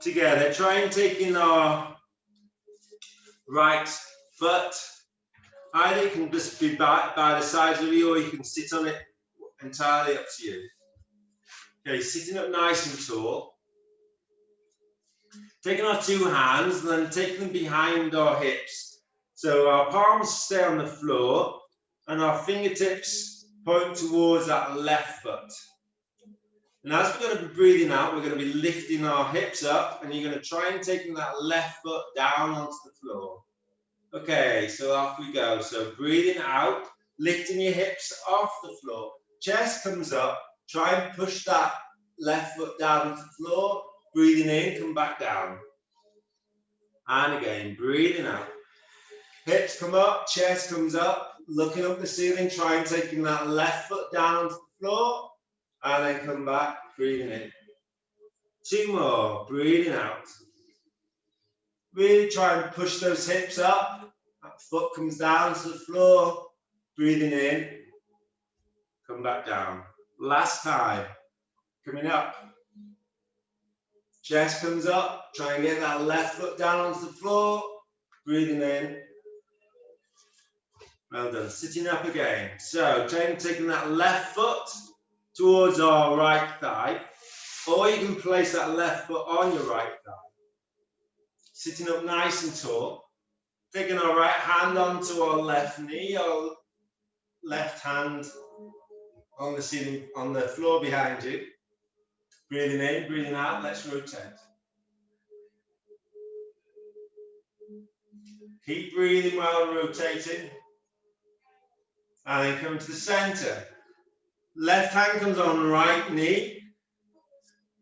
B: together. Try and taking our right foot. Either you can just be by the sides of you, or you can sit on it. Entirely up to you. Okay, sitting up nice and tall. Taking our two hands and then taking them behind our hips. So our palms stay on the floor and our fingertips point towards that left foot. And as we're going to be breathing out, we're going to be lifting our hips up, and you're going to try and taking that left foot down onto the floor. Okay, so off we go. So breathing out, lifting your hips off the floor. Chest comes up, try and push that left foot down to the floor. Breathing in, come back down. And again, breathing out. Hips come up, chest comes up, looking up the ceiling, try and taking that left foot down to the floor. And then come back, breathing in. Two more, breathing out. Really try and push those hips up. That foot comes down to the floor. Breathing in. Come back down. Last time. Coming up. Chest comes up. Try and get that left foot down onto the floor. Breathing in. Well done. Sitting up again. So, taking that left foot towards our right thigh. Or you can place that left foot on your right thigh. Sitting up nice and tall. Taking our right hand onto our left knee, our left hand on the ceiling, on the floor behind you. Breathing in, breathing out, let's rotate. Keep breathing while rotating. And then come to the center. Left hand comes on the right knee.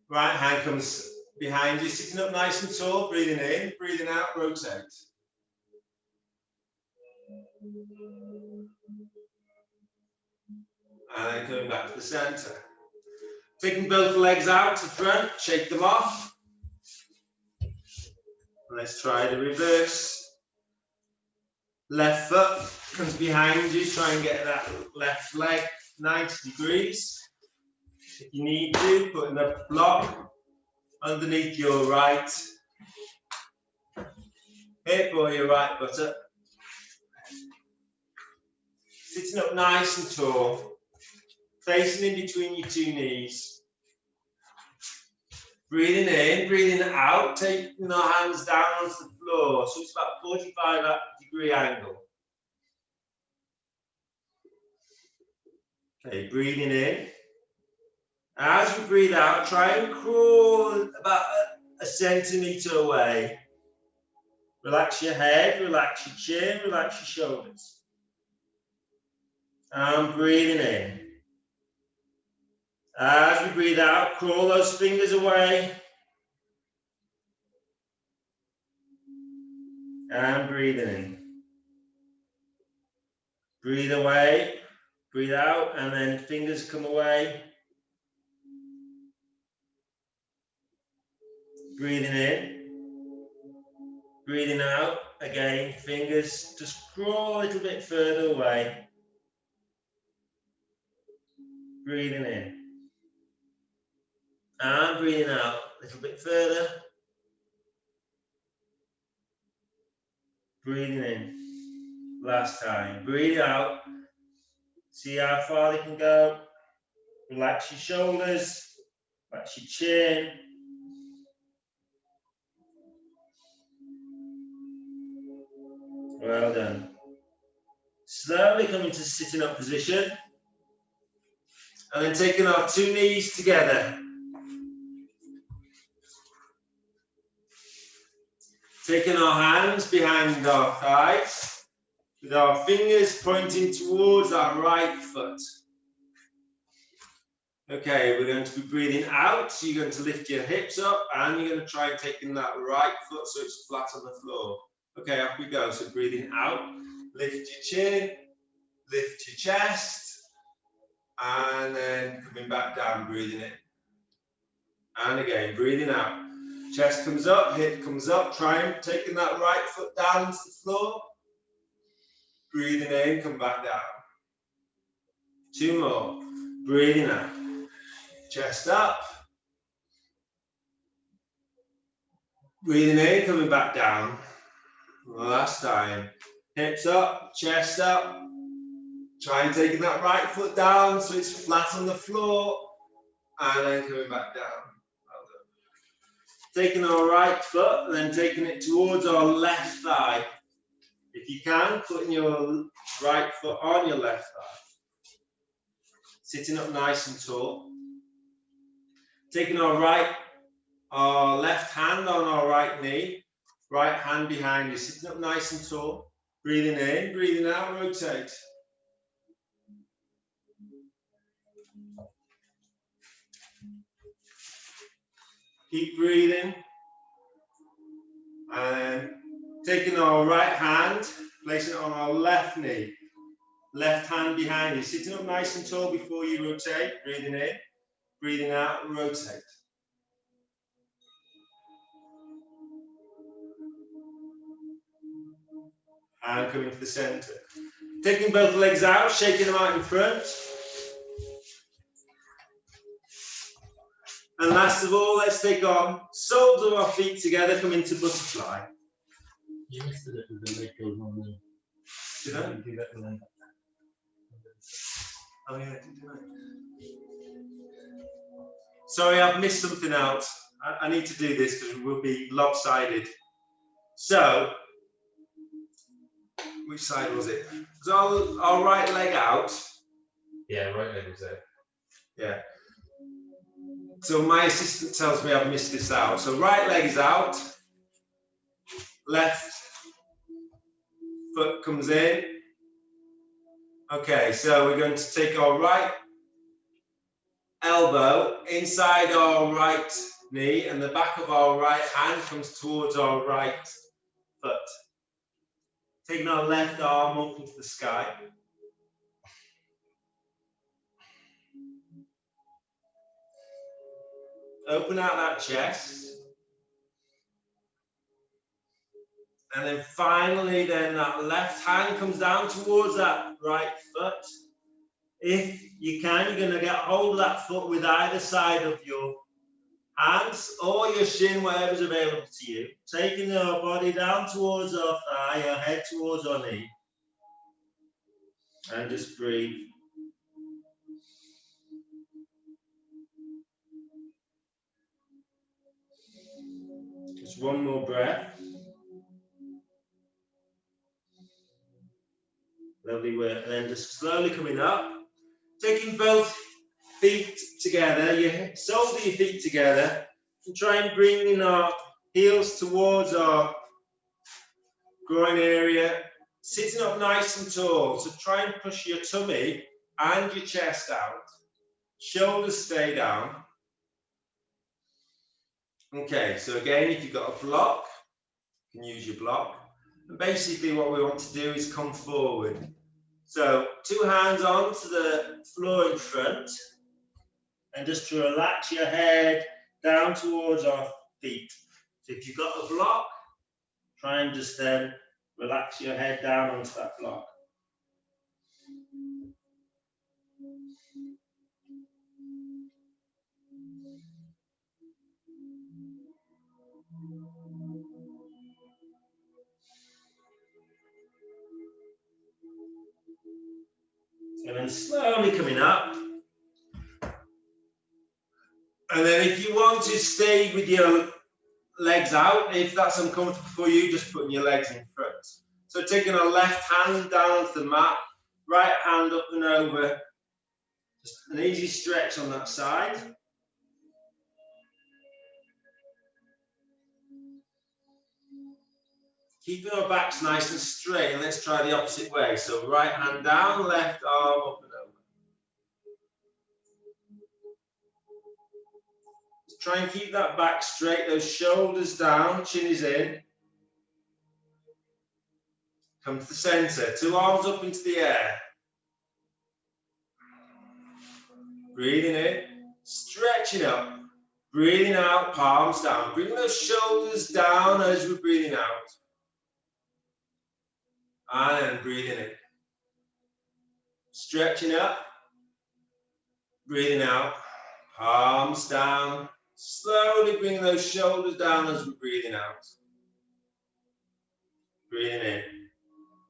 B: Right hand comes behind you, sitting up nice and tall, breathing in, breathing out, rotate. And then coming back to the center. Taking both legs out to front, shake them off. Let's try the reverse. Left foot comes behind you, try and get that left leg 90 degrees. If you need to, put a block underneath your right hip or your right buttock. Sitting up nice and tall. Facing in between your two knees. Breathing in, breathing out, taking our hands down onto the floor. So it's about 45-degree angle. Okay, breathing in. As you breathe out, try and crawl about a centimetre away. Relax your head, relax your chin, relax your shoulders. And breathing in. As we breathe out, crawl those fingers away. And breathing in. Breathe away, breathe out, and then fingers come away. Breathing in. Breathing out, again, fingers just crawl a little bit further away. Breathing in. And breathing out a little bit further. Breathing in. Last time. Breathe out. See how far they can go. Relax your shoulders. Relax your chin. Well done. Slowly coming to sitting up position. And then taking our two knees together. Taking our hands behind our thighs, with our fingers pointing towards our right foot. Okay, we're going to be breathing out, so you're going to lift your hips up, and you're going to try and take in that right foot so it's flat on the floor. Okay, off we go. So breathing out, lift your chin, lift your chest, and then coming back down, breathing in. And again, breathing out. Chest comes up, hip comes up, try and taking that right foot down to the floor. Breathing in, come back down. Two more. Breathing out.
A: chest up. Breathing in, coming back down. Last time. Hips up, chest up. Try and taking that right foot down so it's flat on the floor. And then coming back down. Well done. Taking our right foot and then taking it towards our left thigh. If you can, putting your right foot on your left thigh. Sitting up nice and tall. Taking our left hand on our right knee. Right hand behind you. Sitting up nice and tall. Breathing in, breathing out, rotate. Keep breathing. And taking our right hand, placing it on our left knee. Left hand behind you. Sitting up nice and tall before you rotate. Breathing in, breathing out, rotate. And coming to the center. Taking both legs out, shaking them out in front. And last of all, let's take our soles of our feet together, come into butterfly.
C: You missed it if the leg goes on there.
A: Did I?
C: You do that with them.
A: Oh yeah, I did do it. Sorry, I've missed something out. I need to do this because we'll be lopsided. So, which side was it? Was our right leg out?
C: Yeah, right leg was there.
A: Yeah. So my assistant tells me I've missed this out. So right leg is out. Left foot comes in. Okay, so we're going to take our right elbow inside our right knee and the back of our right hand comes towards our right foot. Taking our left arm up into the sky. Open out that chest. And then finally, then that left hand comes down towards that right foot. If you can, you're going to get hold of that foot with either side of your hands or your shin, whatever's available to you. Taking our body down towards our thigh, our head towards our knee. And just breathe. Just one more breath. Lovely work. And then just slowly coming up. Taking both feet together, your soles of your feet together. And try and bring in our heels towards our groin area. Sitting up nice and tall. So try and push your tummy and your chest out. Shoulders stay down. Okay, so again, if you've got a block, you can use your block. And basically what we want to do is come forward. So 2 hands onto the floor in front. And just to relax your head down towards our feet. So if you've got a block, try and just then relax your head down onto that block. And then slowly coming up. And then if you want to stay with your legs out, if that's uncomfortable for you, just putting your legs in front. So taking our left hand down onto the mat, right hand up and over. Just an easy stretch on that side. Keeping our backs nice and straight, and let's try the opposite way. So right hand down, left arm up and over. Just try and keep that back straight, those shoulders down, chin is in. Come to the center, 2 arms up into the air. Breathing in, stretching up. Breathing out, palms down. Bring those shoulders down as we're breathing out. And then breathing in. Stretching up. Breathing out. Palms down. Slowly bring those shoulders down as we're breathing out. Breathing in.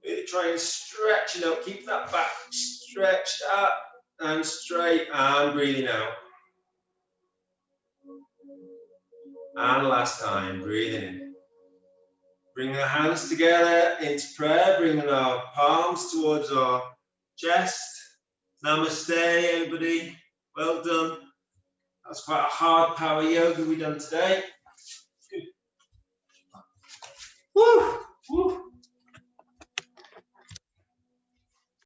A: Really try and stretch it out. Keep that back stretched up and straight, and breathing out. And last time, breathing in. Bring our hands together into prayer, bringing our palms towards our chest. Namaste, everybody. Well done. That's quite a hard power yoga we've done today. Good. Woo! Woo!